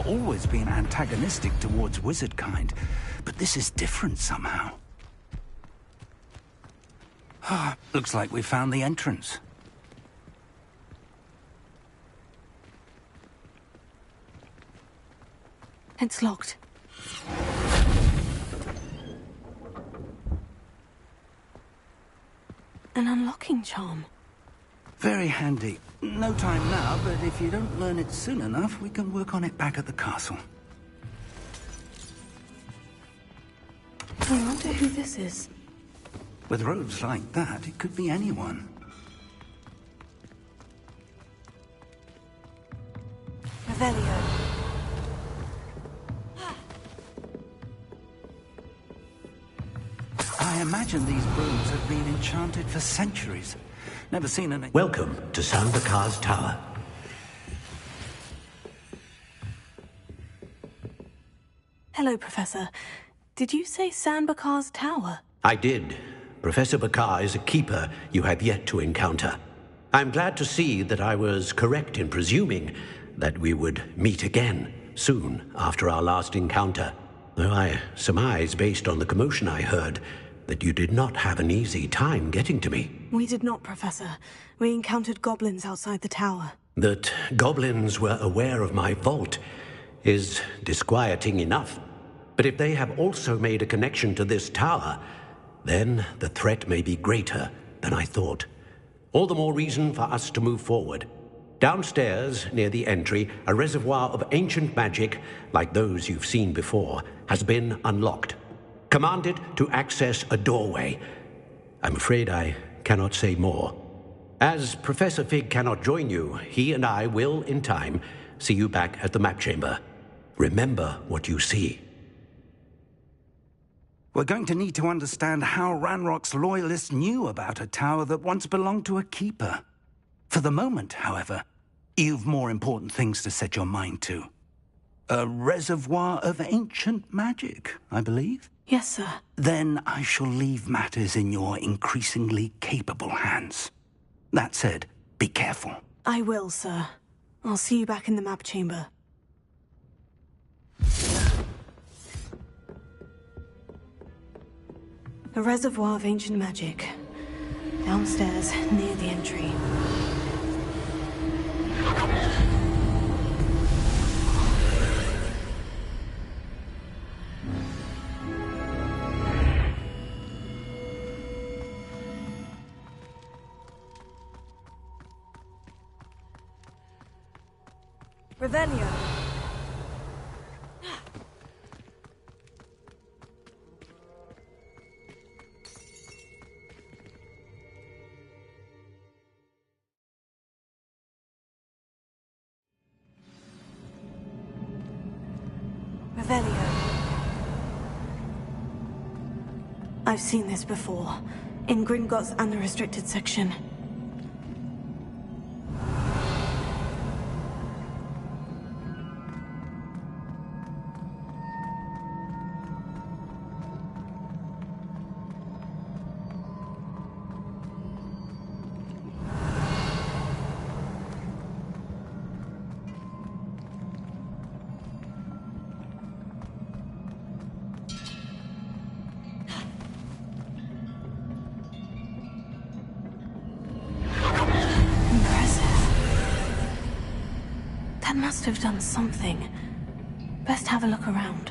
Always been antagonistic towards wizard kind, but this is different somehow. Looks like we found the entrance. It's locked. An unlocking charm. Very handy. No time now, but if you don't learn it soon enough, we can work on it back at the castle. I wonder who this is. With robes like that, it could be anyone. Revelio. I imagine these brooms have been enchanted for centuries. Never seen an... Welcome to Sanbakar's Tower. Hello, Professor. Did you say Sanbakar's Tower? I did. Professor Bakar is a keeper you have yet to encounter. I'm glad to see that I was correct in presuming that we would meet again soon after our last encounter. Though I surmise, based on the commotion I heard, that you did not have an easy time getting to me. We did not, Professor. We encountered goblins outside the tower. That goblins were aware of my vault is disquieting enough. But if they have also made a connection to this tower, then the threat may be greater than I thought. All the more reason for us to move forward. Downstairs, near the entry, a reservoir of ancient magic, like those you've seen before, has been unlocked. Commanded to access a doorway. I'm afraid I cannot say more. As Professor Fig cannot join you, he and I will, in time, see you back at the map chamber. Remember what you see. We're going to need to understand how Ranrock's loyalists knew about a tower that once belonged to a keeper. For the moment, however, you've more important things to set your mind to. A reservoir of ancient magic, I believe? Yes, sir. Then I shall leave matters in your increasingly capable hands. That said, be careful. I will, sir. I'll see you back in the map chamber. A reservoir of ancient magic. Downstairs, near the entry. Revelio. Revelio. I've seen this before. In Gringotts and the restricted section. Dad must have done something. Best have a look around.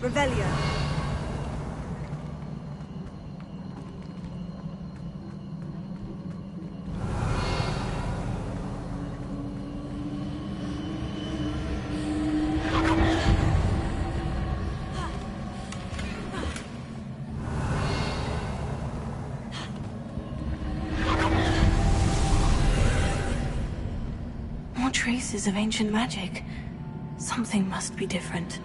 Revelio. More traces of ancient magic. Something must be different.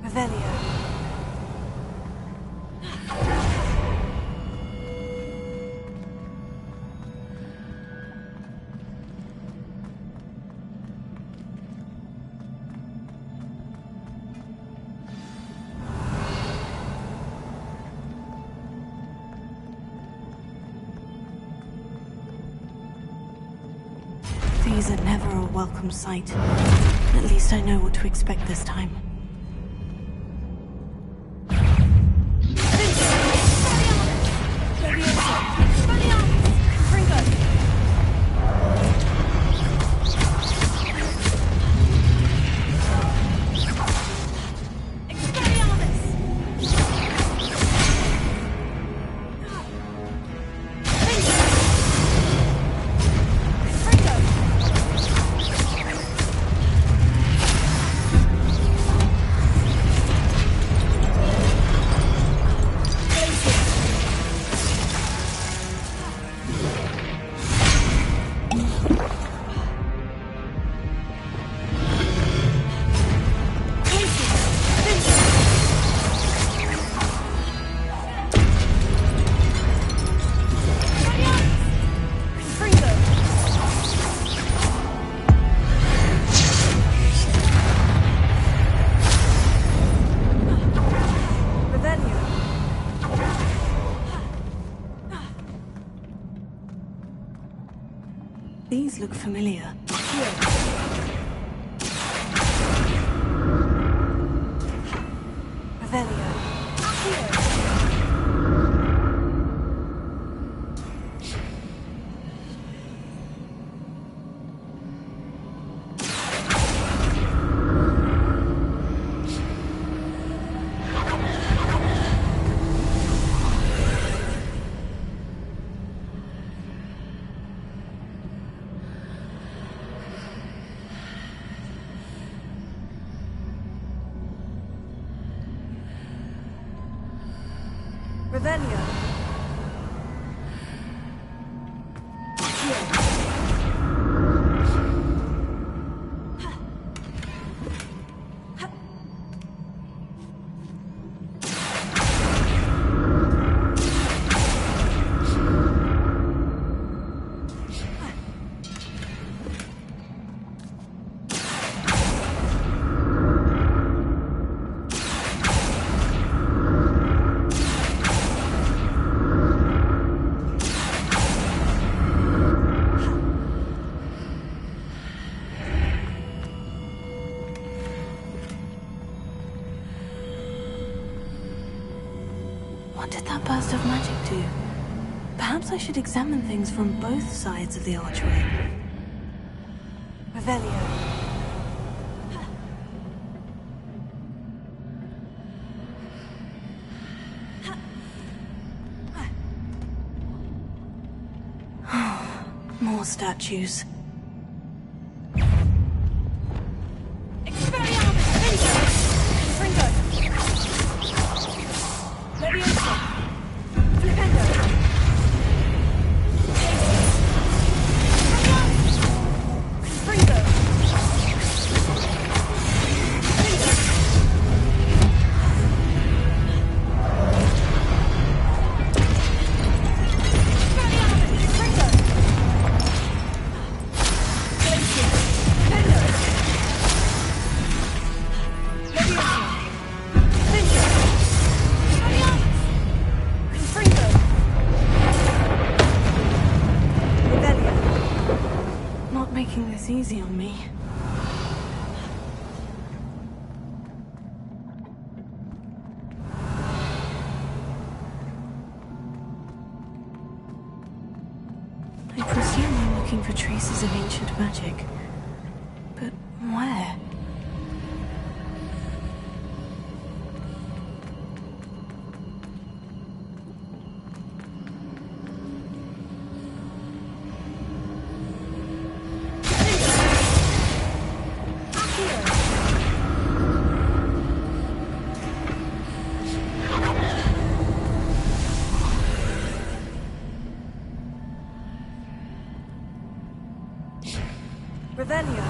Revelio. These are never a welcome sight. At least I know what to expect this time. These look familiar. Revelio. Revelio. What did that burst of magic do? Perhaps I should examine things from both sides of the archway. Revelio. More statues. looking for traces of ancient magic. But where? Revelio.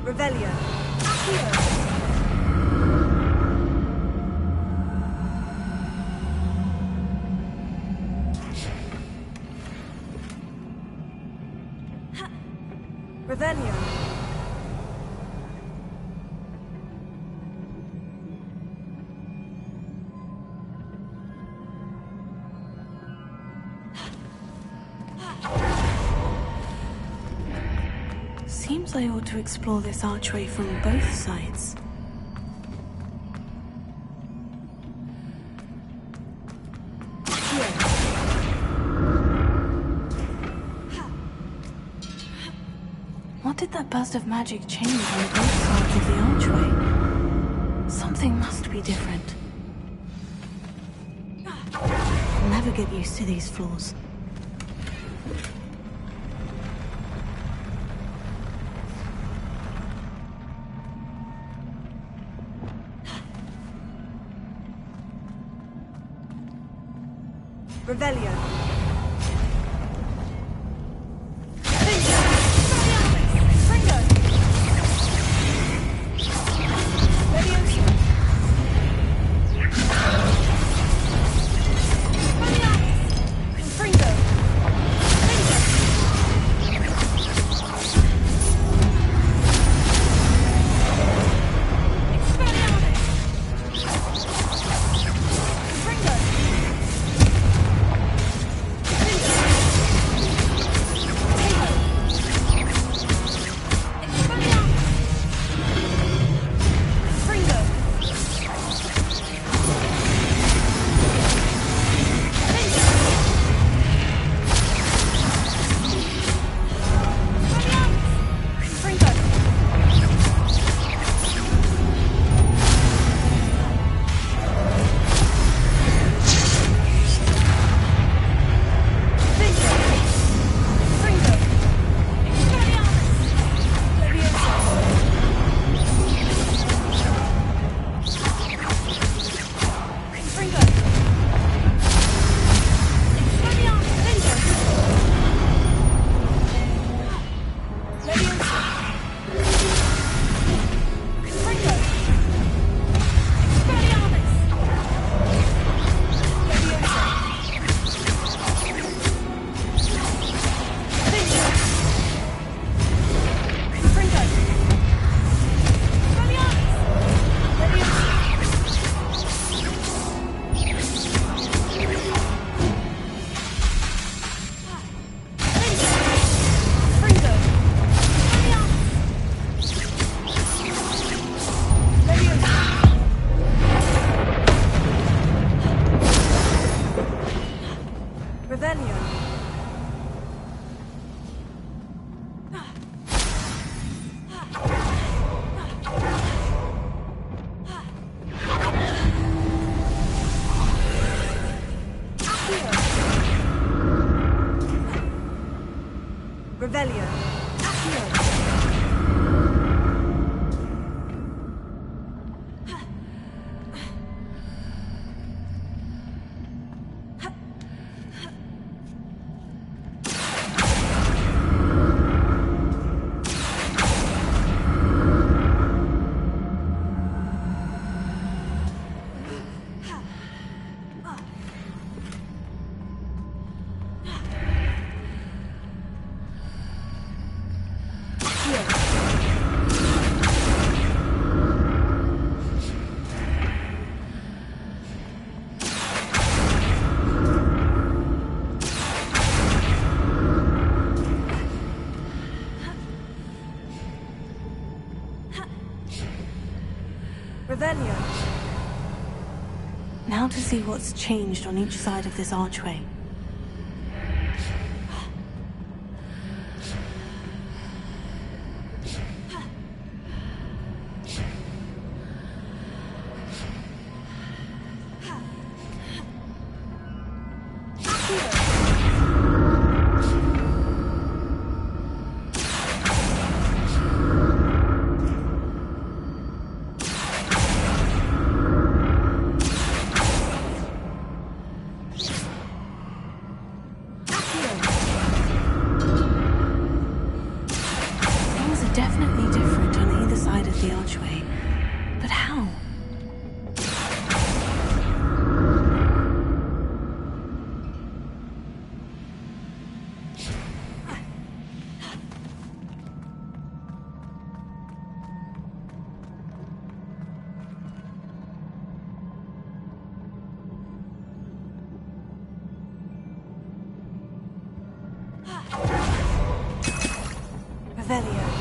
Revelio. Revelio. Seems I ought to explore this archway from both sides. What did that burst of magic change on both sides of the archway? Something must be different. I'll never get used to these floors. Revelio. Revelio. Now to see what's changed on each side of this archway. Definitely different on either side of the archway. But how? Revelio.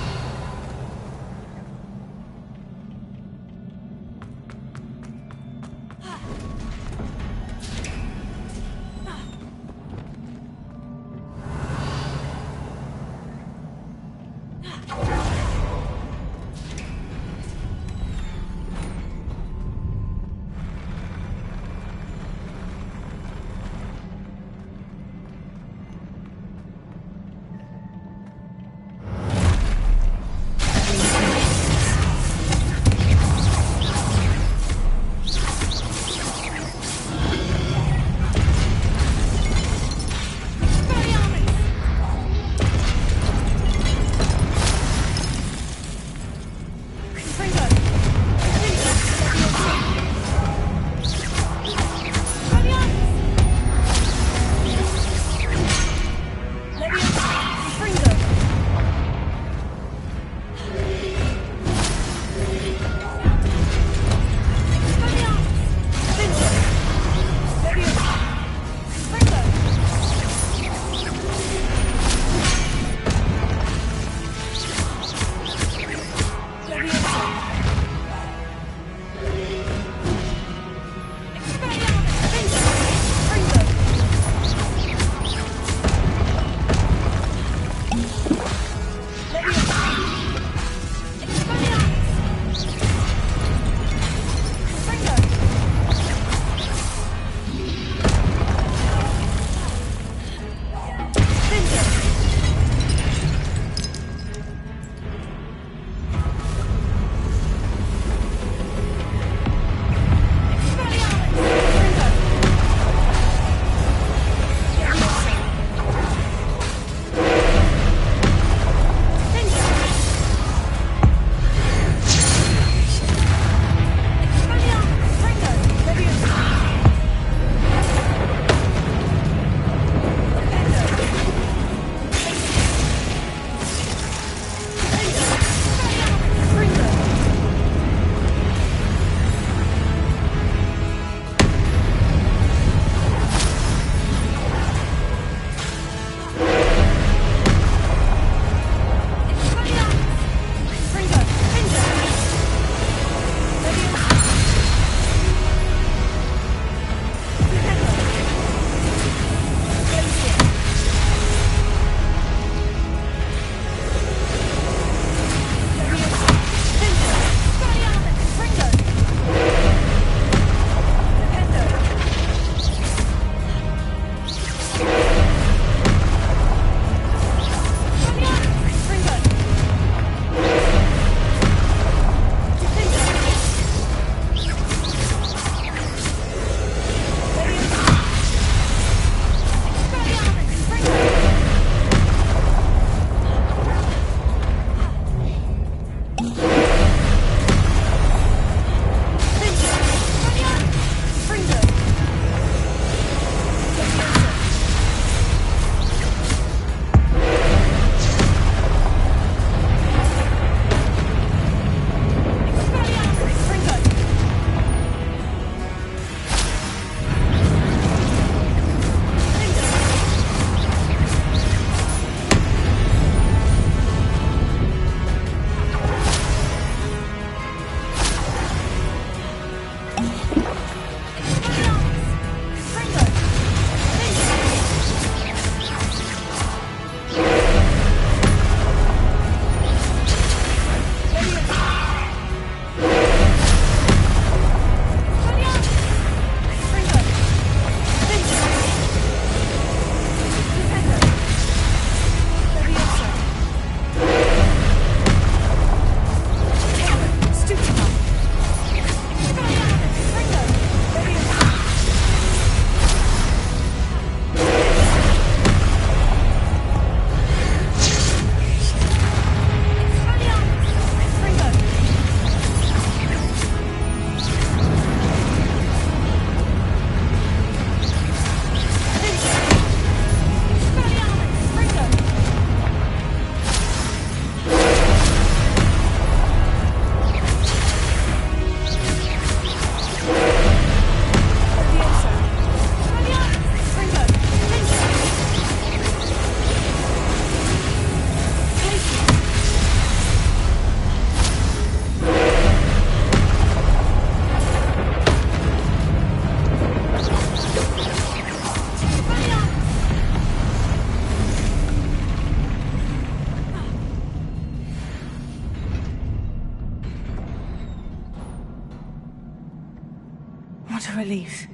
a relief.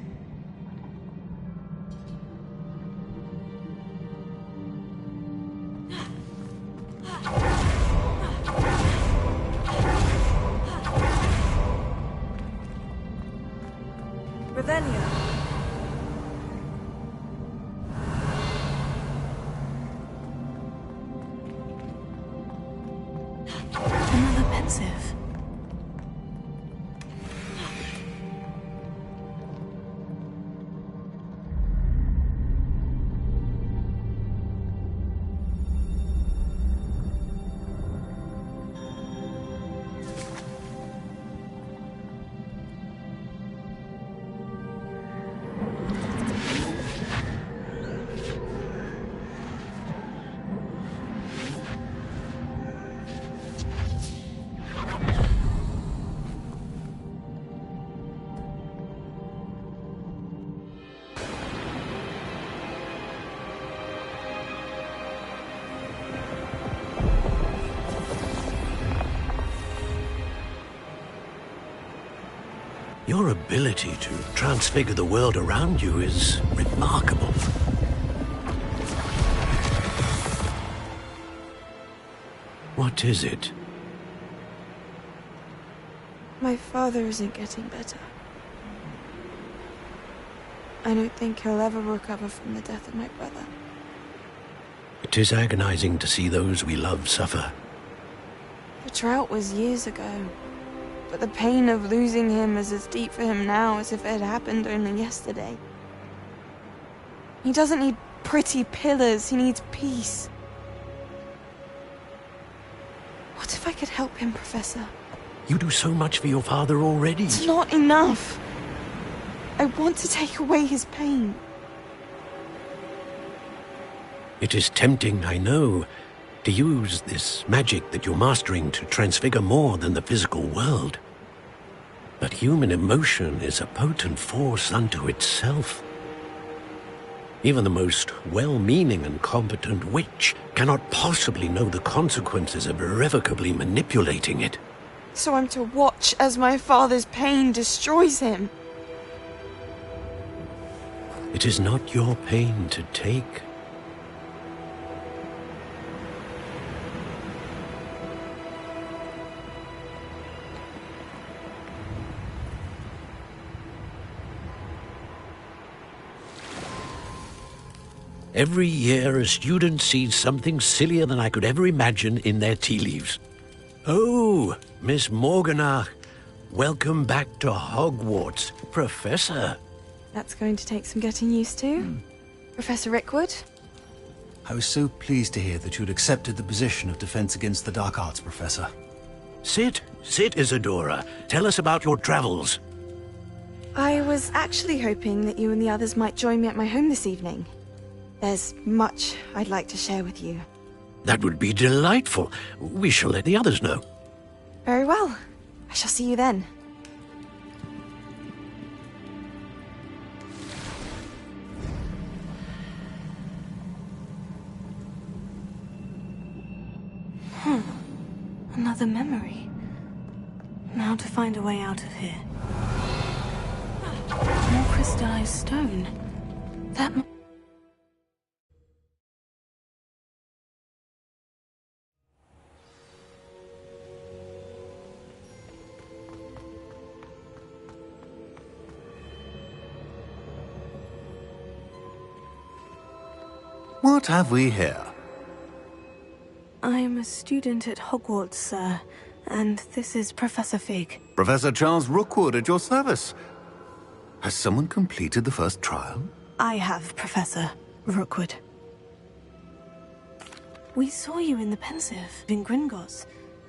Revelio. Another pensive. Your ability to transfigure the world around you is remarkable. What is it? My father isn't getting better. I don't think he'll ever recover from the death of my brother. It is agonizing to see those we love suffer. The drought was years ago, but the pain of losing him is as deep for him now as if it had happened only yesterday. He doesn't need pretty pillars, he needs peace. What if I could help him, Professor? You do so much for your father already. It's not enough. I want to take away his pain. It is tempting, I know, to use this magic that you're mastering to transfigure more than the physical world. But human emotion is a potent force unto itself. Even the most well-meaning and competent witch cannot possibly know the consequences of irrevocably manipulating it. So I'm to watch as my father's pain destroys him. It is not your pain to take. Every year, a student sees something sillier than I could ever imagine in their tea leaves. Oh, Miss Morganach, welcome back to Hogwarts, Professor. That's going to take some getting used to. Professor Rickwood? I was so pleased to hear that you'd accepted the position of Defense Against the Dark Arts, Professor. Sit, Isadora. Tell us about your travels. I was actually hoping that you and the others might join me at my home this evening. There's much I'd like to share with you. That would be delightful. We shall let the others know. Very well. I shall see you then. Another memory. Now to find a way out of here. More crystallized stone. That What have we here? I'm a student at Hogwarts, sir, and this is Professor Fig. Professor Charles Rookwood at your service. Has someone completed the first trial? I have, Professor Rookwood. We saw you in the Pensive in Gringotts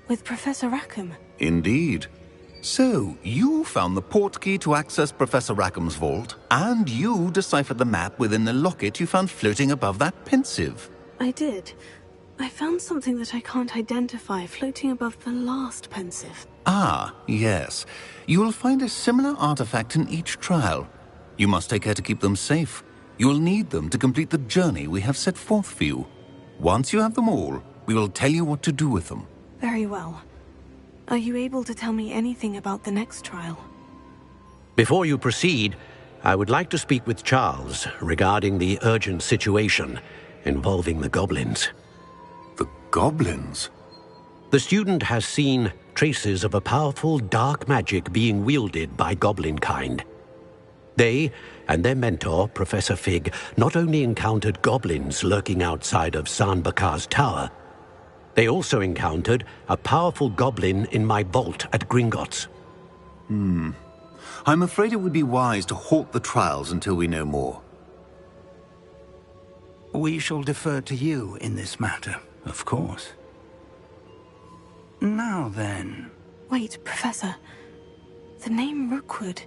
with Professor Rackham. Indeed. So, you found the portkey to access Professor Rackham's vault, and you deciphered the map within the locket you found floating above that Pensive. I did. I found something that I can't identify floating above the last Pensive. Ah, yes. You will find a similar artifact in each trial. You must take care to keep them safe. You will need them to complete the journey we have set forth for you. Once you have them all, we will tell you what to do with them. Very well. Are you able to tell me anything about the next trial? Before you proceed, I would like to speak with Charles regarding the urgent situation involving the goblins. The goblins? The student has seen traces of a powerful dark magic being wielded by goblin kind. They and their mentor, Professor Fig, not only encountered goblins lurking outside of San Bakar's tower, they also encountered a powerful goblin in my vault at Gringotts. I'm afraid it would be wise to halt the trials until we know more. We shall defer to you in this matter, of course. Now then... Wait, Professor. The name Rookwood,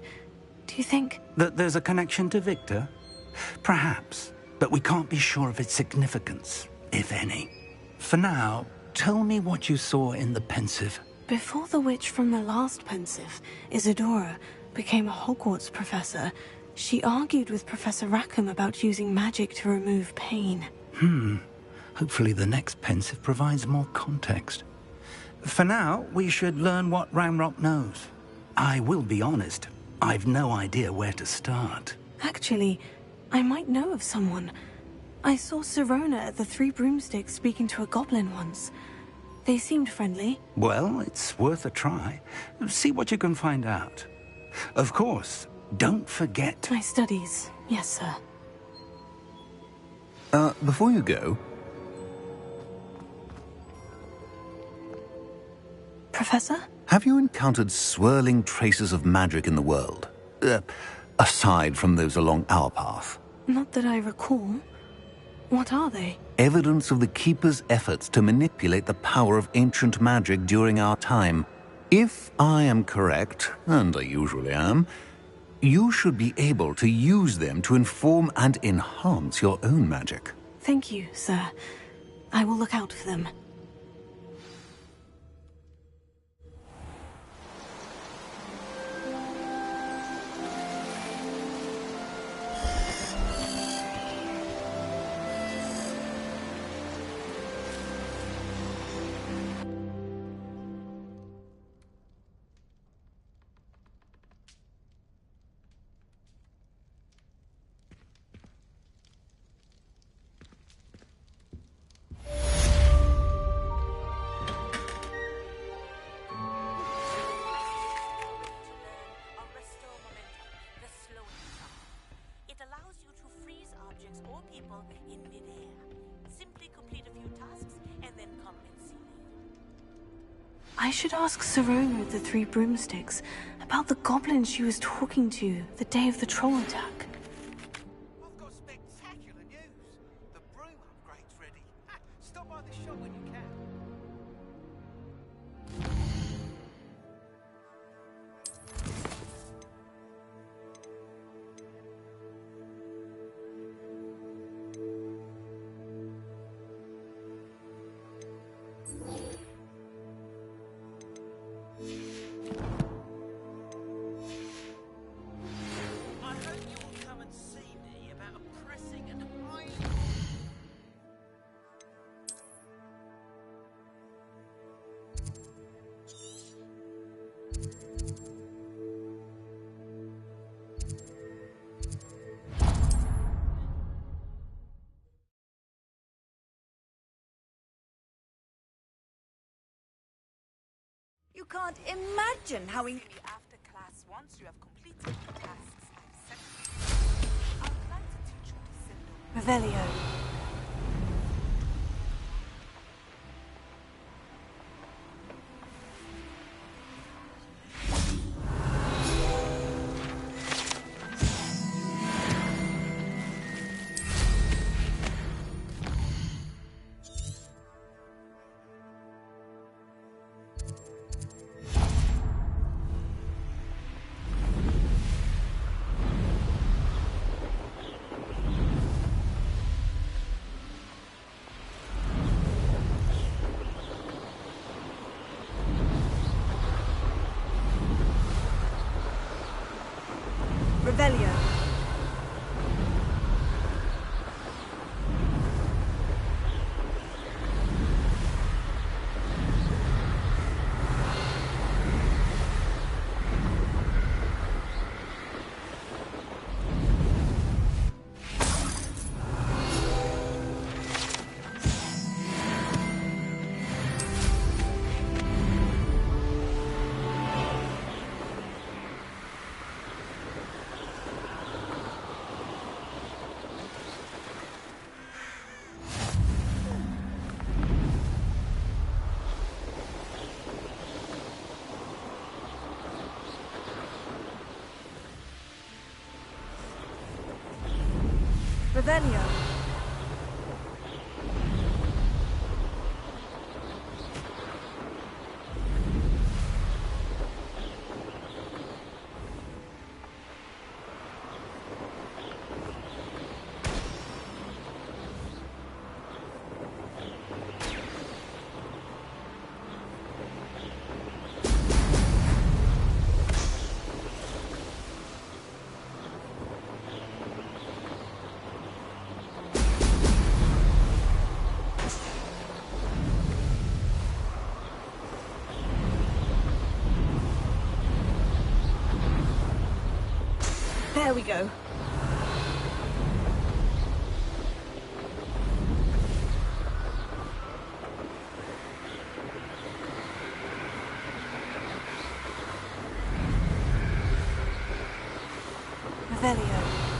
do you think... That there's a connection to Victor? Perhaps, but we can't be sure of its significance, if any. For now, tell me what you saw in the Pensive. Before the witch from the last Pensive, Isadora, became a Hogwarts professor, she argued with Professor Rackham about using magic to remove pain. Hopefully the next Pensive provides more context. For now, we should learn what Ranrock knows. I will be honest, I've no idea where to start. Actually, I might know of someone. I saw Sirona at the Three Broomsticks speaking to a goblin once. They seemed friendly. Well, it's worth a try. See what you can find out. Of course, don't forget... My studies, yes, sir. Before you go... Professor? Have you encountered swirling traces of magic in the world? Aside from those along our path? Not that I recall. What are they? Evidence of the Keeper's efforts to manipulate the power of ancient magic during our time. If I am correct, and I usually am, you should be able to use them to inform and enhance your own magic. Thank you, sir. I will look out for them. I should ask Sirona at the Three Broomsticks about the goblin she was talking to the day of the troll attack. I've got spectacular news. The broom upgrade's ready. Stop by the shop when you can. You can't imagine how after class once you have completed the tasks I've set you. I would like to teach you to send Revelio. Revelio. There we go. Revelio.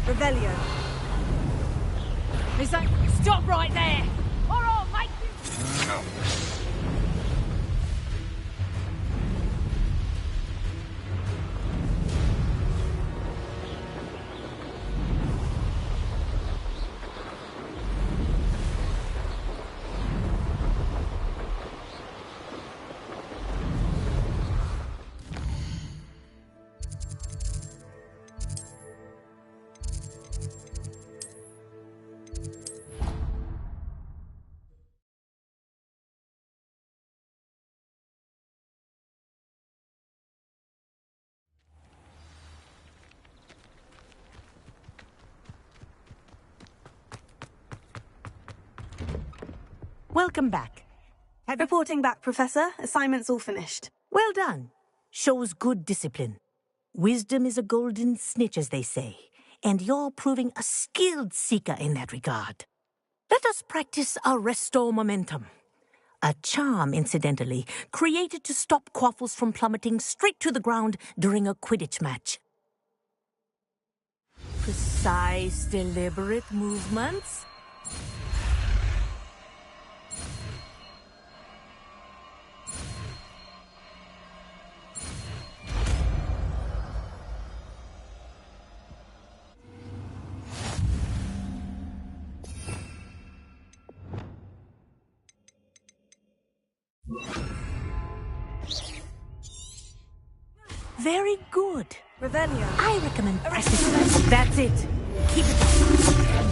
Revelio. Stop right there! Or I'll make you... Welcome back. Reporting back, Professor. Assignment's all finished. Well done. Shows good discipline. Wisdom is a golden snitch, as they say, and you're proving a skilled seeker in that regard. Let us practice our restore momentum. A charm, incidentally, created to stop quaffles from plummeting straight to the ground during a Quidditch match. Precise, deliberate movements. Very good. Revelio. I recommend practicing. That's it. Keep it up.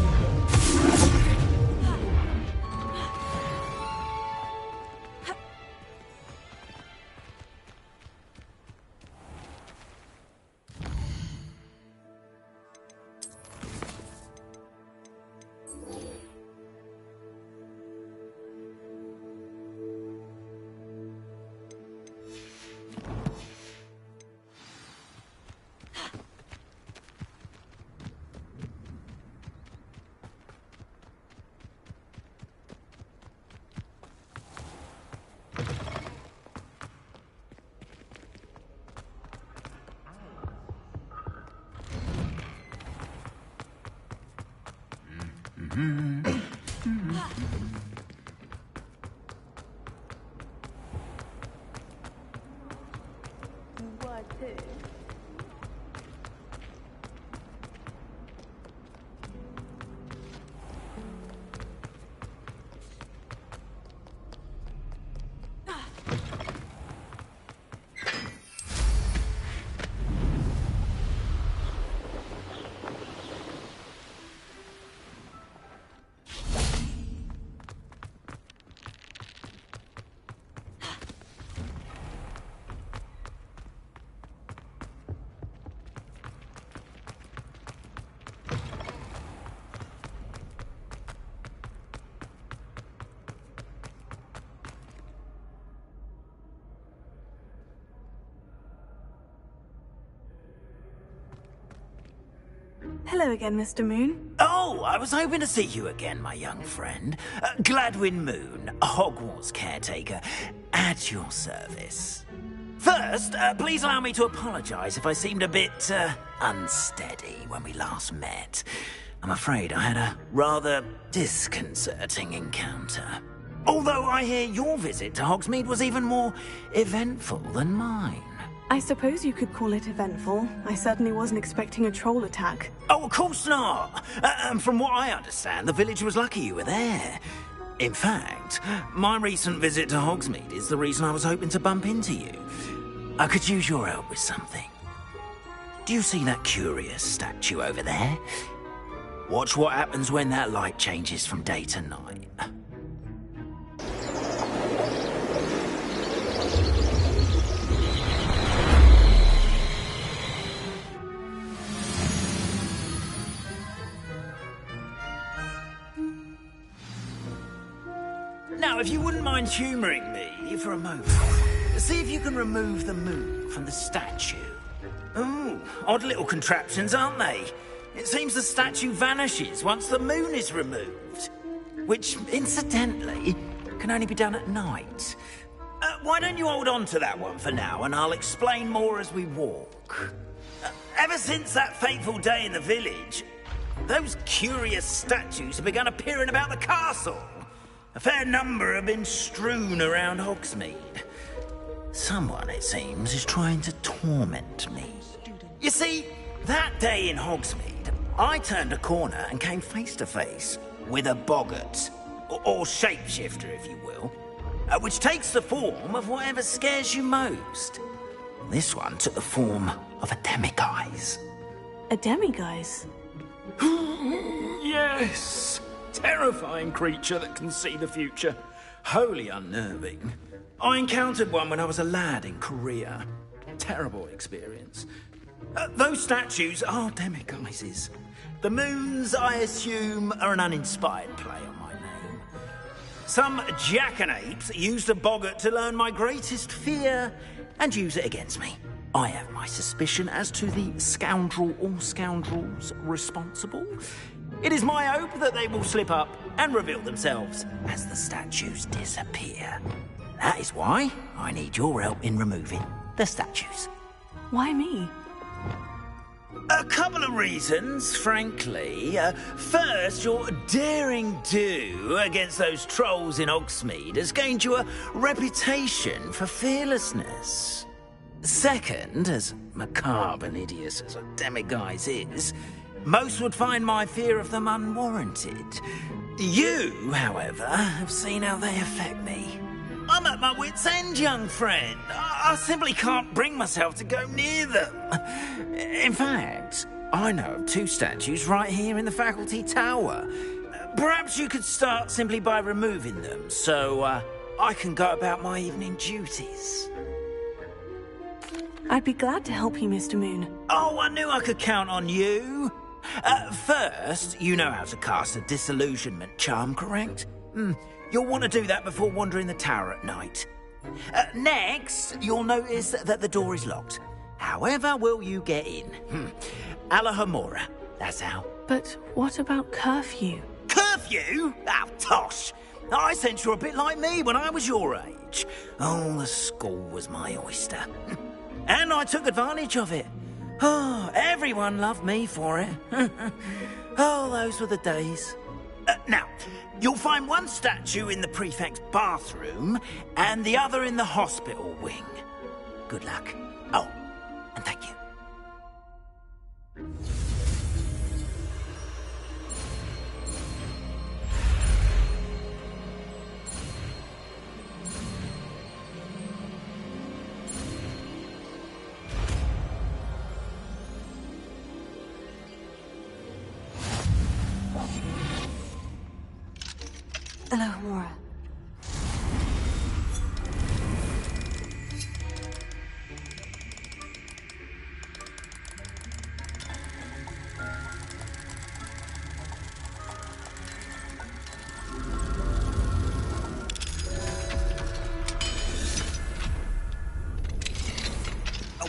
Hello again, Mr. Moon. Oh, I was hoping to see you again, my young friend. Gladwin Moon, Hogwarts caretaker, at your service. First, please allow me to apologise if I seemed a bit, unsteady when we last met. I'm afraid I had a rather disconcerting encounter. Although I hear your visit to Hogsmeade was even more eventful than mine. I suppose you could call it eventful. I certainly wasn't expecting a troll attack. Oh, of course not. From what I understand, the village was lucky you were there. In fact, my recent visit to Hogsmeade is the reason I was hoping to bump into you. I could use your help with something. Do you see that curious statue over there? Watch what happens when that light changes from day to night. Now, if you wouldn't mind humouring me for a moment, see if you can remove the moon from the statue. Ooh, odd little contraptions, aren't they? It seems the statue vanishes once the moon is removed. Which, incidentally, can only be done at night. Why don't you hold on to that one for now, and I'll explain more as we walk. Ever since that fateful day in the village, those curious statues have begun appearing about the castle. A fair number have been strewn around Hogsmeade. Someone, it seems, is trying to torment me. You see, that day in Hogsmeade, I turned a corner and came face to face with a boggart, or shapeshifter, if you will, which takes the form of whatever scares you most. This one took the form of a demiguise. A demiguise? Yes! Terrifying creature that can see the future. Wholly unnerving. I encountered one when I was a lad in Korea. Terrible experience. Those statues are demiguises. The moons, I assume, are an uninspired play on my name. Some jackanapes used a boggart to learn my greatest fear and use it against me. I have my suspicion as to the scoundrel or scoundrels responsible. It is my hope that they will slip up and reveal themselves as the statues disappear. That is why I need your help in removing the statues. Why me? A couple of reasons, frankly. First, your daring do against those trolls in Hogsmeade has gained you a reputation for fearlessness. Second, as macabre and hideous as a demiguise is, most would find my fear of them unwarranted. You, however, have seen how they affect me. I'm at my wit's end, young friend. I simply can't bring myself to go near them. In fact, I know of two statues right here in the faculty tower. Perhaps you could start simply by removing them, so I can go about my evening duties. I'd be glad to help you, Mr. Moon. Oh, I knew I could count on you. First, you know how to cast a disillusionment charm, correct? You'll want to do that before wandering the tower at night. Next, you'll notice that the door is locked. However will you get in? Alahomora, that's how. But what about curfew? Curfew? Oh, tosh! I sense you're a bit like me when I was your age. Oh, the school was my oyster. And I took advantage of it. Oh, everyone loved me for it. Oh, those were the days. Now, you'll find one statue in the prefect's bathroom and the other in the hospital wing. Good luck. Oh, and thank you. Alahomora.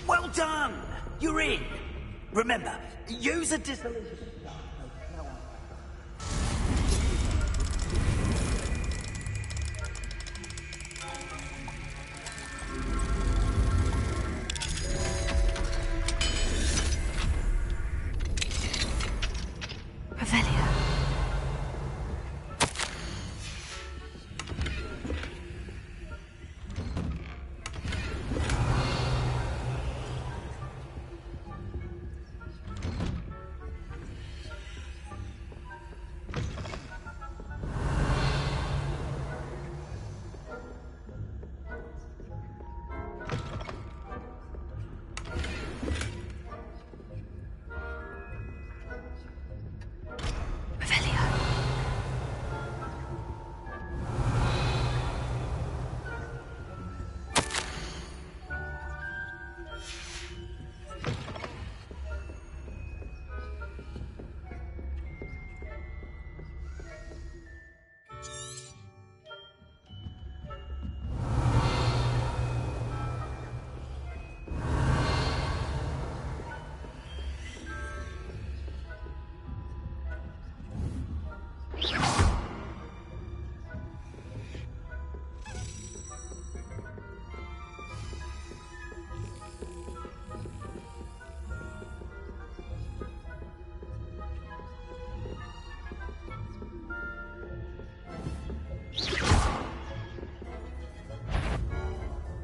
Well done! You're in. Remember, use a disillusion. Revelio.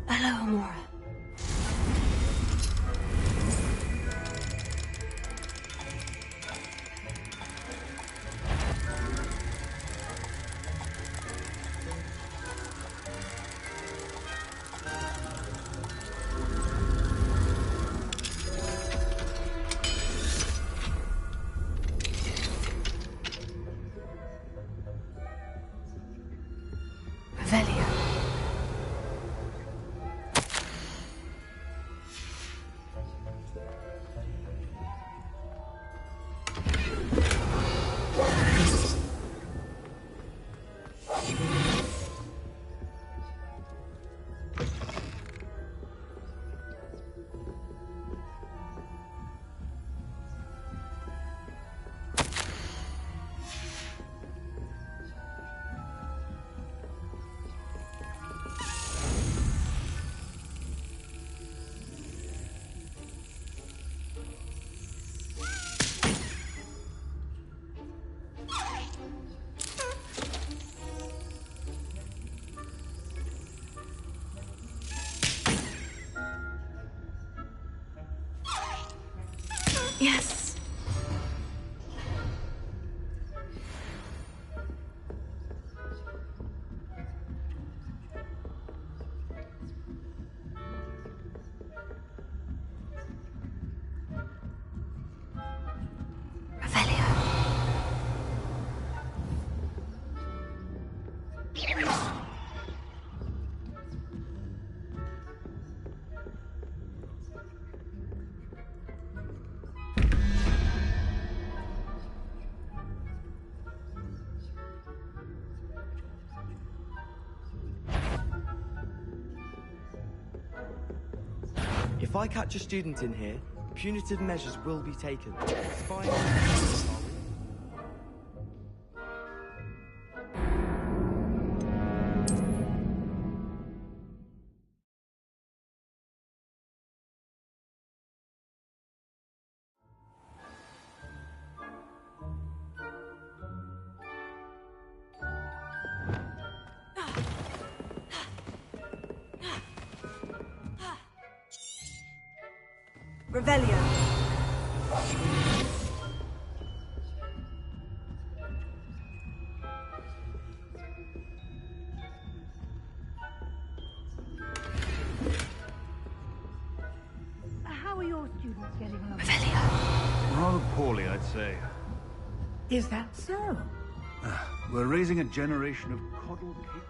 Hello, Amora. Revelio. Yes. If I catch a student in here, punitive measures will be taken. Spying. Revelio. How are your students getting along? Rather poorly, I'd say. Is that so? We're raising a generation of coddled kids.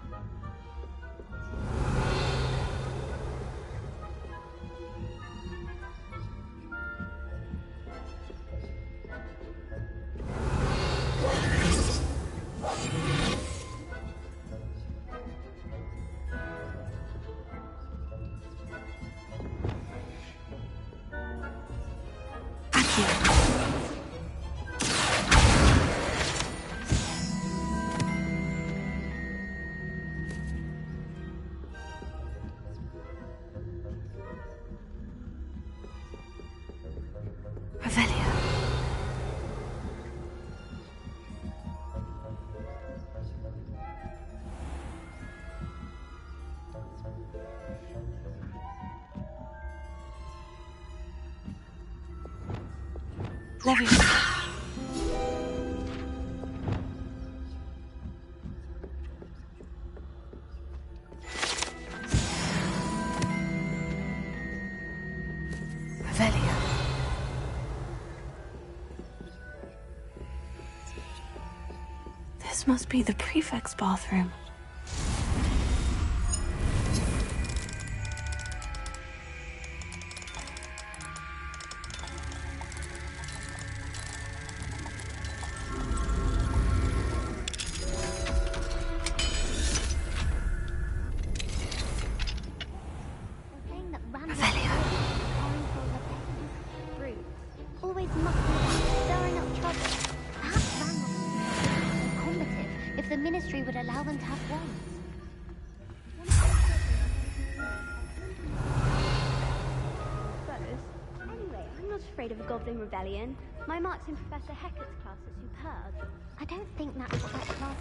Leviosa. Revelio. This must be the prefect's bathroom. Always mucking, stirring up trouble. Perhaps Ranrock is combative if the Ministry would allow them to have wands. Anyway, I'm not afraid of a goblin rebellion. My marks in Professor Hecat's class are superb. I don't think that's what that class is called.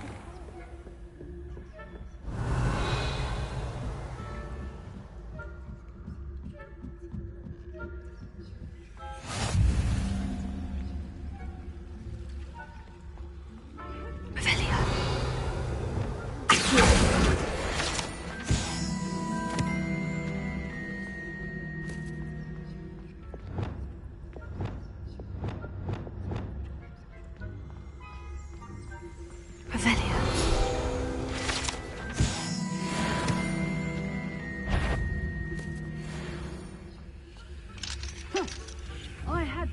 I had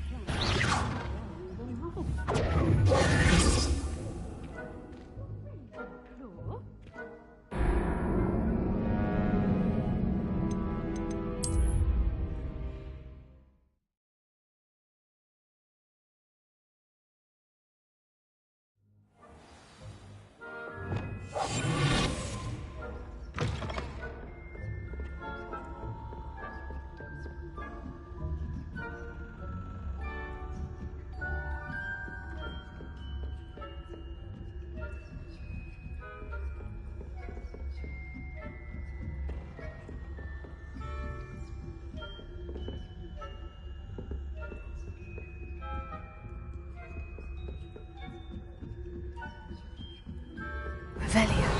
Revelio.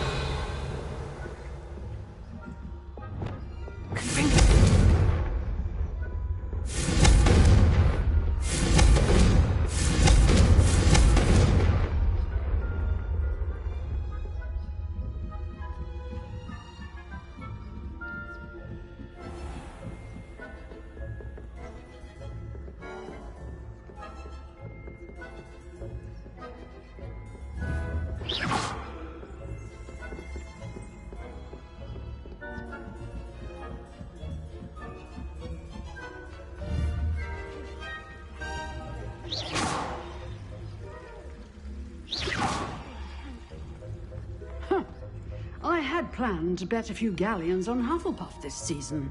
I had planned to bet a few galleons on Hufflepuff this season.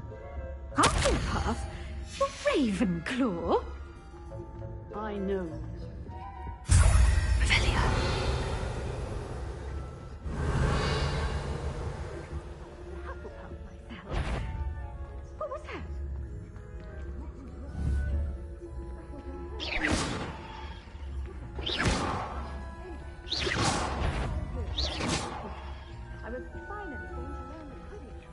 Hufflepuff? Well, Ravenclaw? I know. What was that? I was finally going to learn the Quidditch.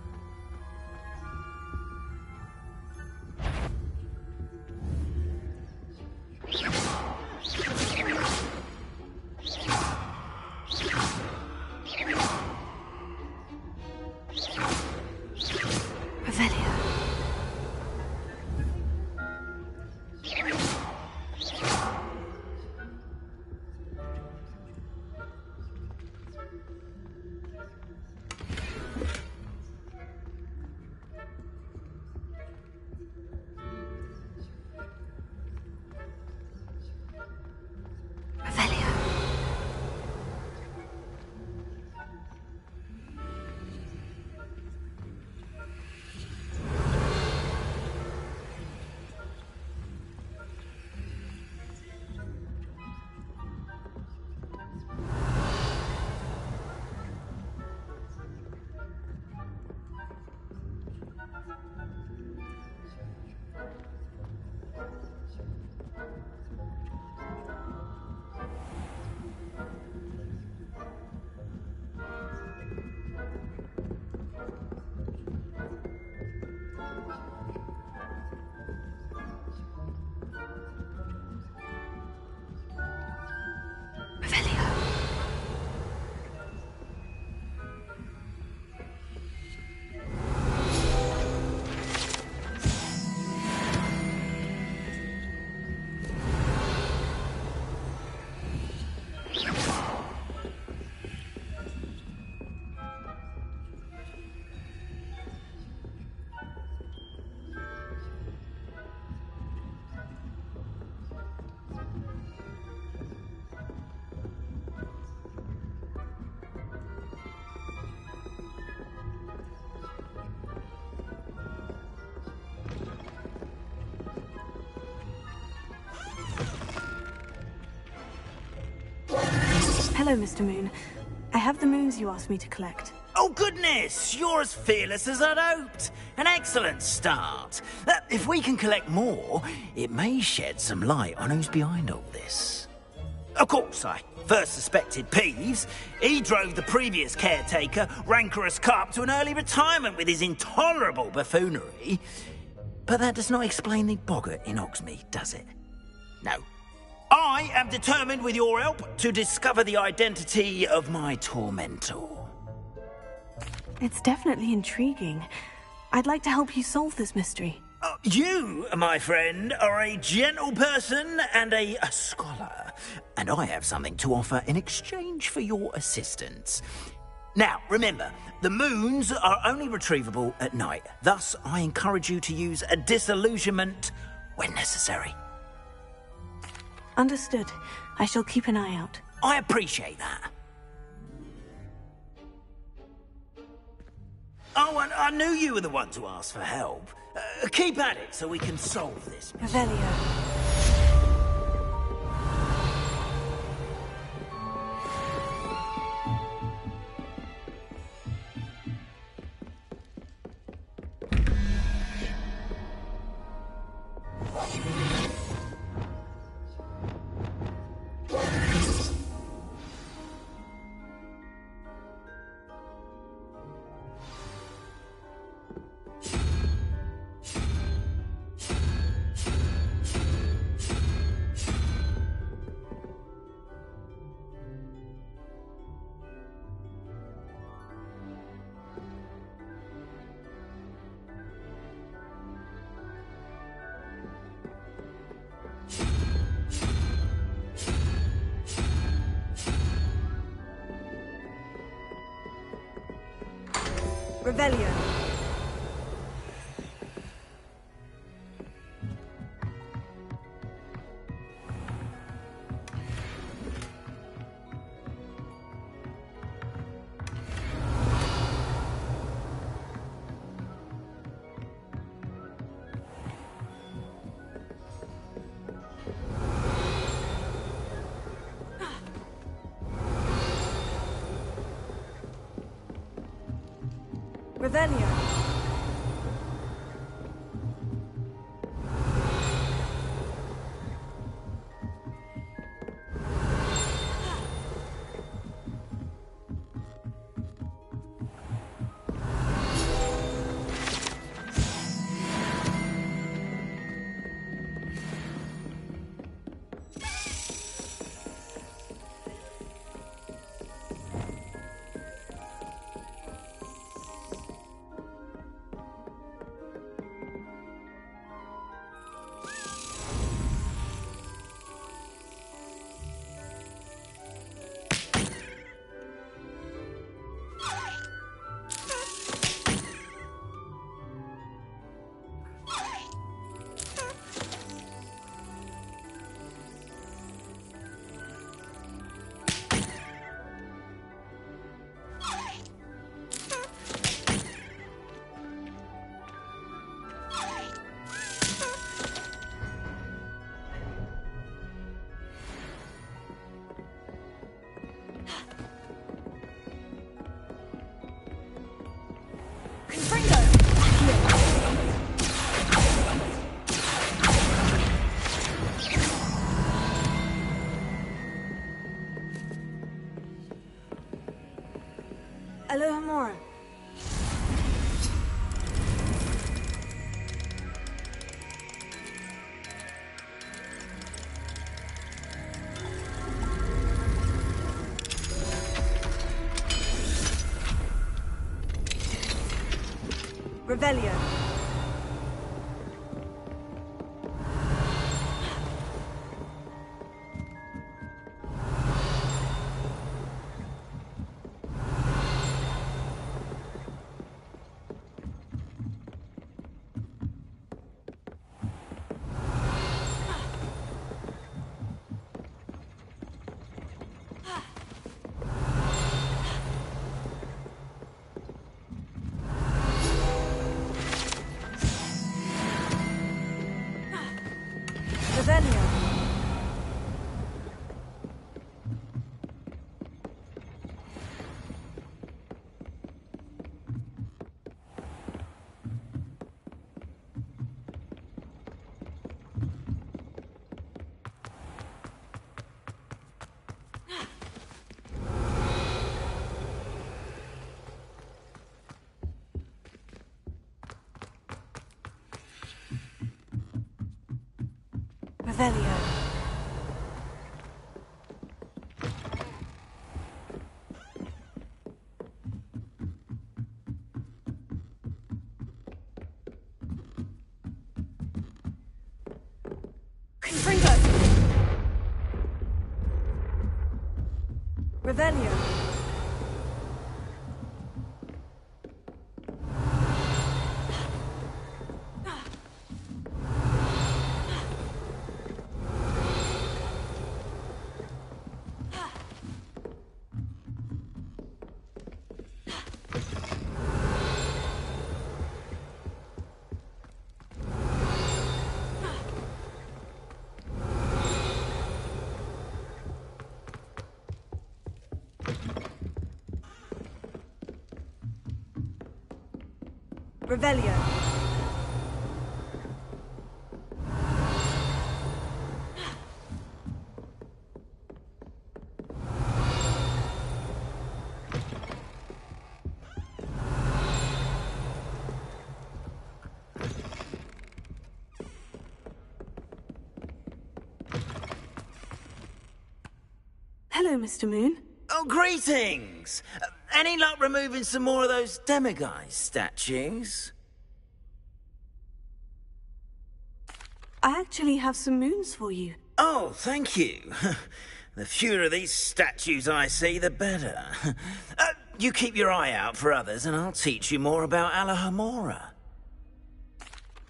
Hello, Mr. Moon. I have the moons you asked me to collect. Oh, goodness! You're as fearless as I'd hoped. An excellent start. If we can collect more, it may shed some light on who's behind all this. Of course, I first suspected Peeves. He drove the previous caretaker, Rancorous Carp, to an early retirement with his intolerable buffoonery. But that does not explain the boggart in Hogsmeade, does it? No. I am determined, with your help, to discover the identity of my tormentor. It's definitely intriguing. I'd like to help you solve this mystery. You, my friend, are a gentle person and a scholar, and I have something to offer in exchange for your assistance. Now, remember, the moons are only retrievable at night. Thus, I encourage you to use a disillusionment when necessary. Understood. I shall keep an eye out. I appreciate that. Oh, and I knew you were the one to ask for help. Keep at it so we can solve this. Revelio. Revelio. Revelio. Alohomora. Revelio. Revelio. Confringo. Revelio. Revelio. Hello, Mr. Moon. Oh, greetings! Any luck removing some more of those demiguise statues? I actually have some moons for you. Oh, thank you. The fewer of these statues I see, the better. You keep your eye out for others, and I'll teach you more about Alohomora.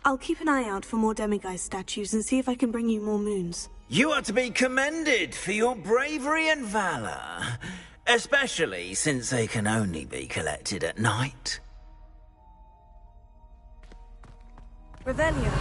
I'll keep an eye out for more demiguise statues and see if I can bring you more moons. You are to be commended for your bravery and valor, especially since they can only be collected at night. Revelio.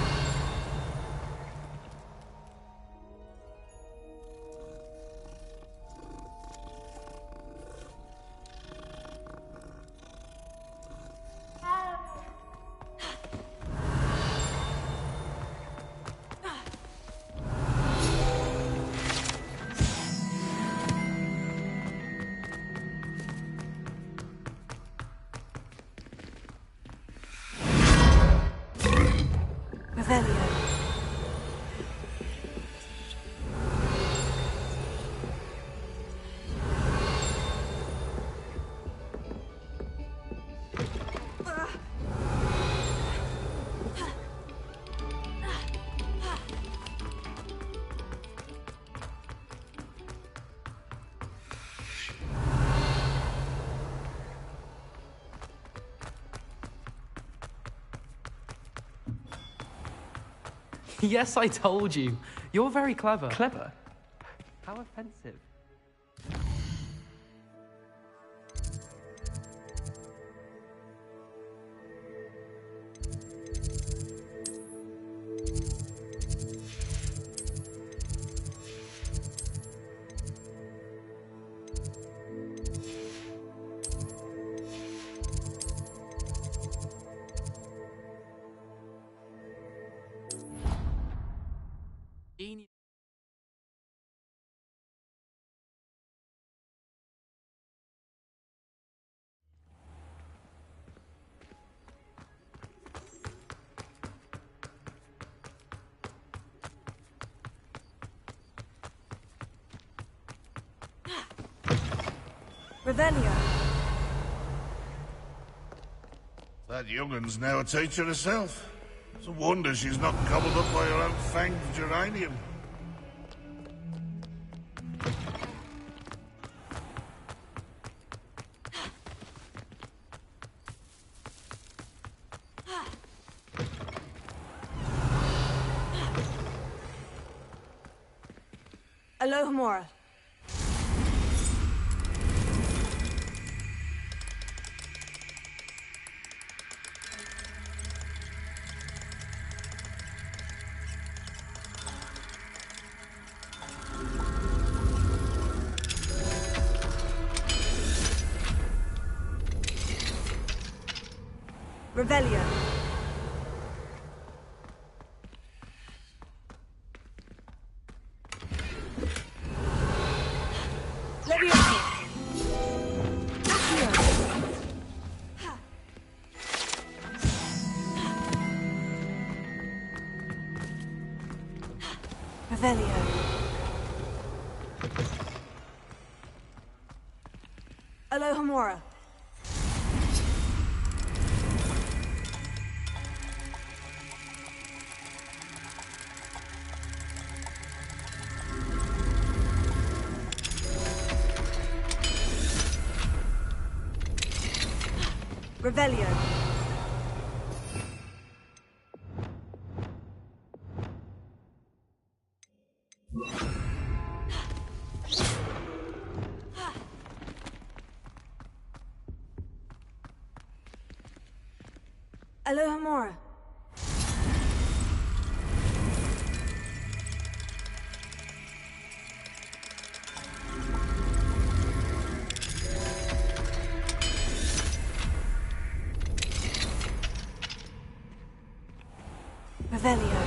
Revelio. Yes, I told you. You're very clever. Clever? How offensive. Revelio. That young'un's now a teacher herself. It's a wonder she's not gobbled up by her own fanged geranium. Alohomora. Revelio. Revelio. Alohomora. Revelio. Alohomora. Revelio.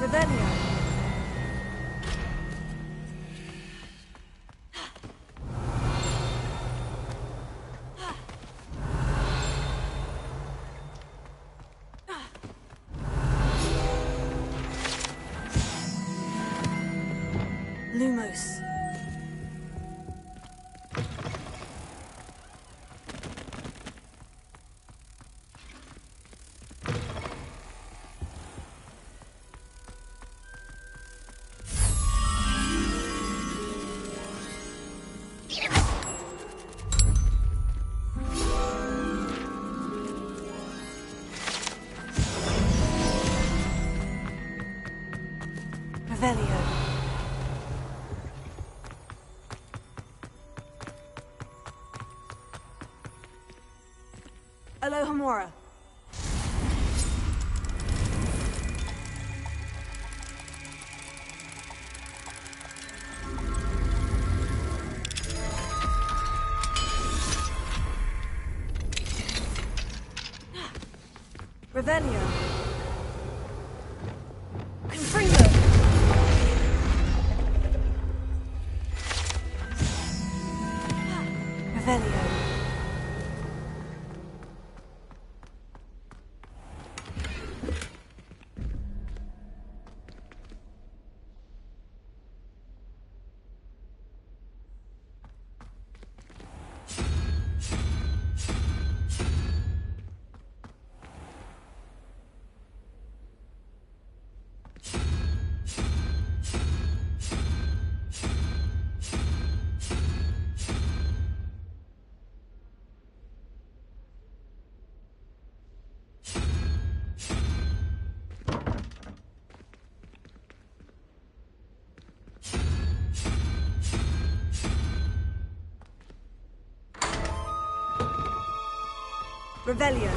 Revelio. Lumos. Revelio. Alohomora. Revelio. Confringo. Revelio. Revelio.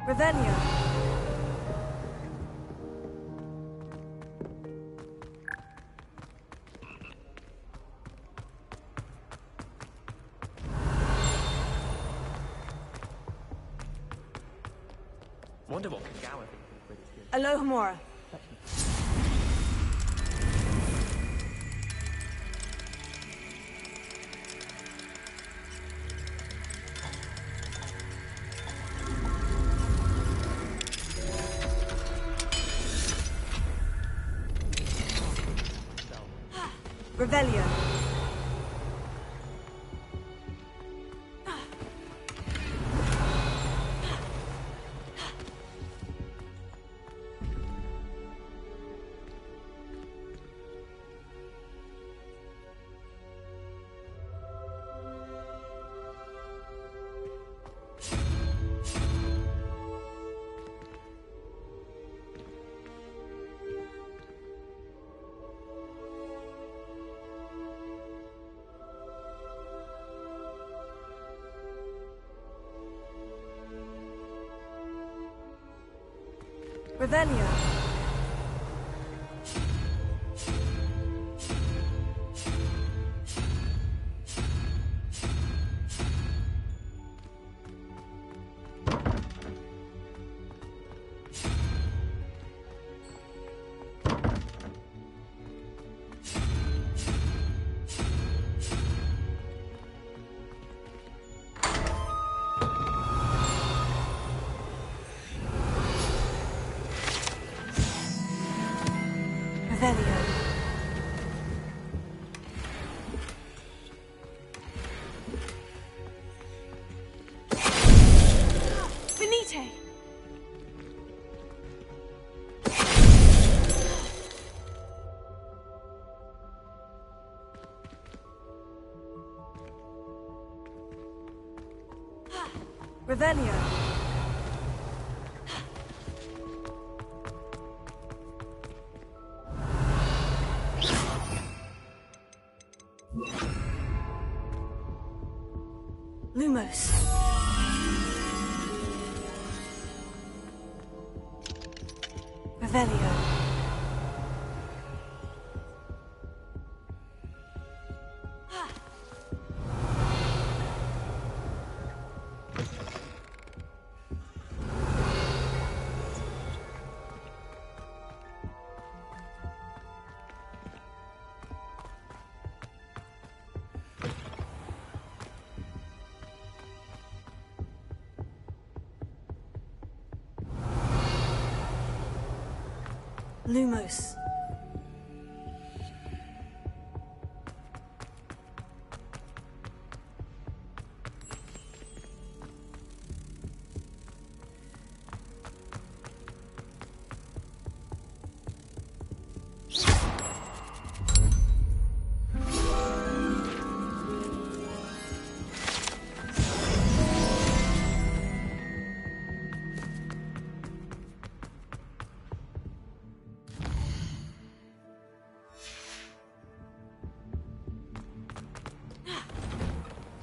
Revelio. Wonder what Kagawa thinks of the British gift. Alohomora. Revelio. Revelio. Revelio. Lumos. Revelio. Lumos.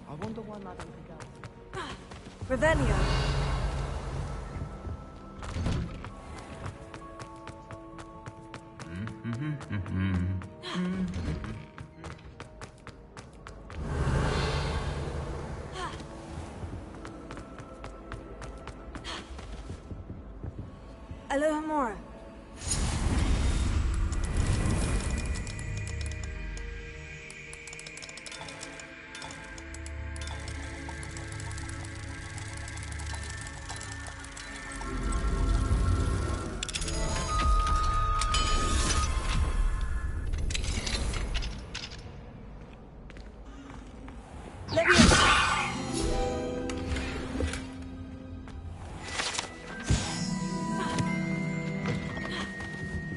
I wonder why Madame began. Revelio. Alohomora.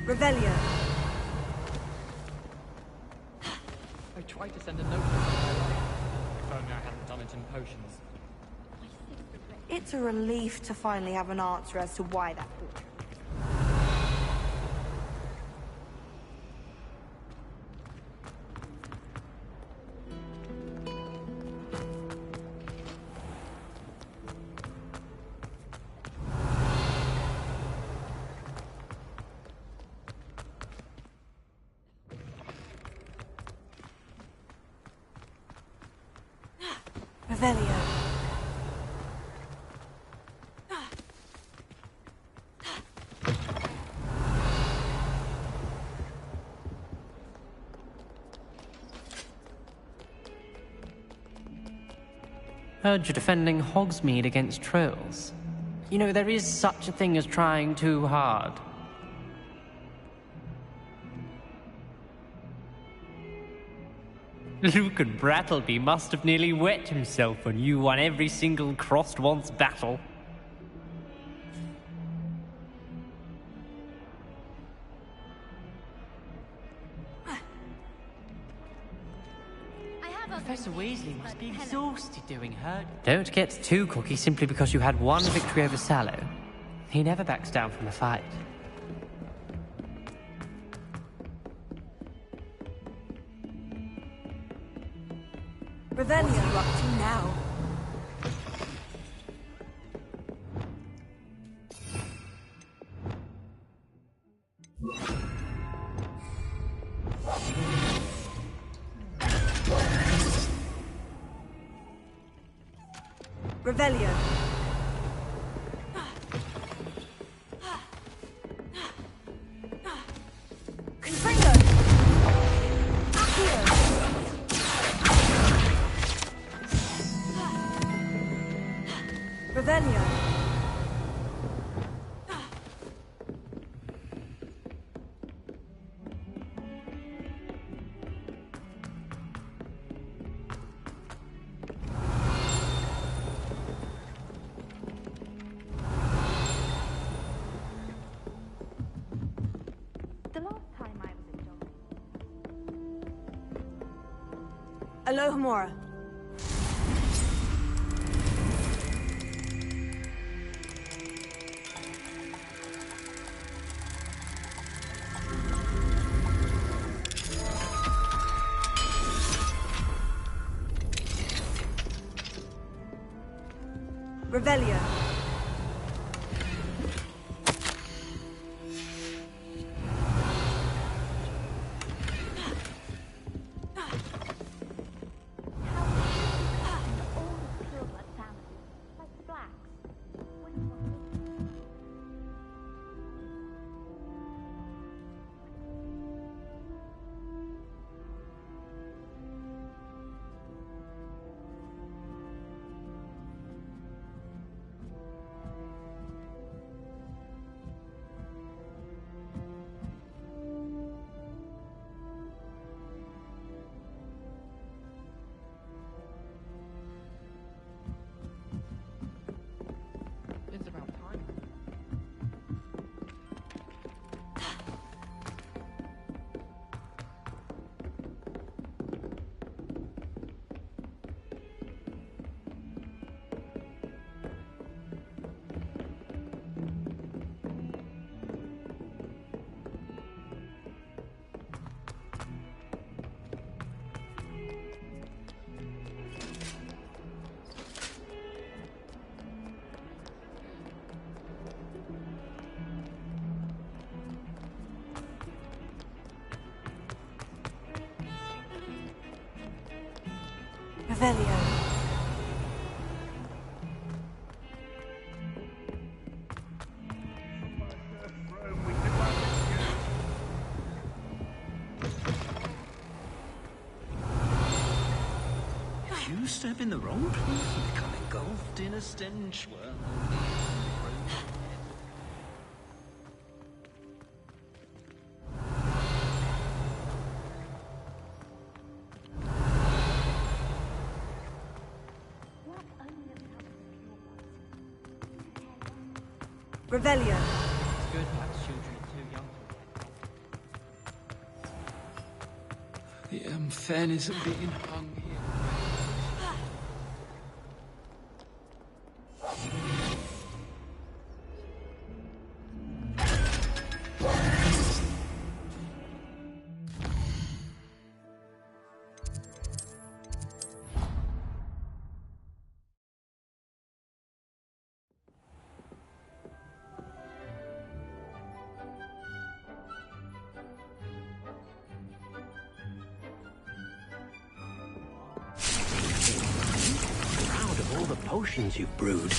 Revelio. I tried to send a note to someone, if only I hadn't done it in potions. It's a relief to finally have an answer as to why that portrait. Revelio. Heard you're defending Hogsmeade against trolls. You know, there is such a thing as trying too hard. Lucan Brattleby must have nearly wet himself when you won every single crossed once battle. Professor Weasley must be exhausted doing her. Don't get too cocky simply because you had one victory over Sallow. He never backs down from a fight. Revelio. What are you up to now? Revelio. Confringo. Accio. Revelio. The last time I was in Dom. Alohomora. Revelio. It's about time. Revelio. If you step in the wrong place, you become engulfed in a stench. Well, Revelio. It's good to have children too young for it. the unfairness of being hung here. Proud of all the potions you've brewed.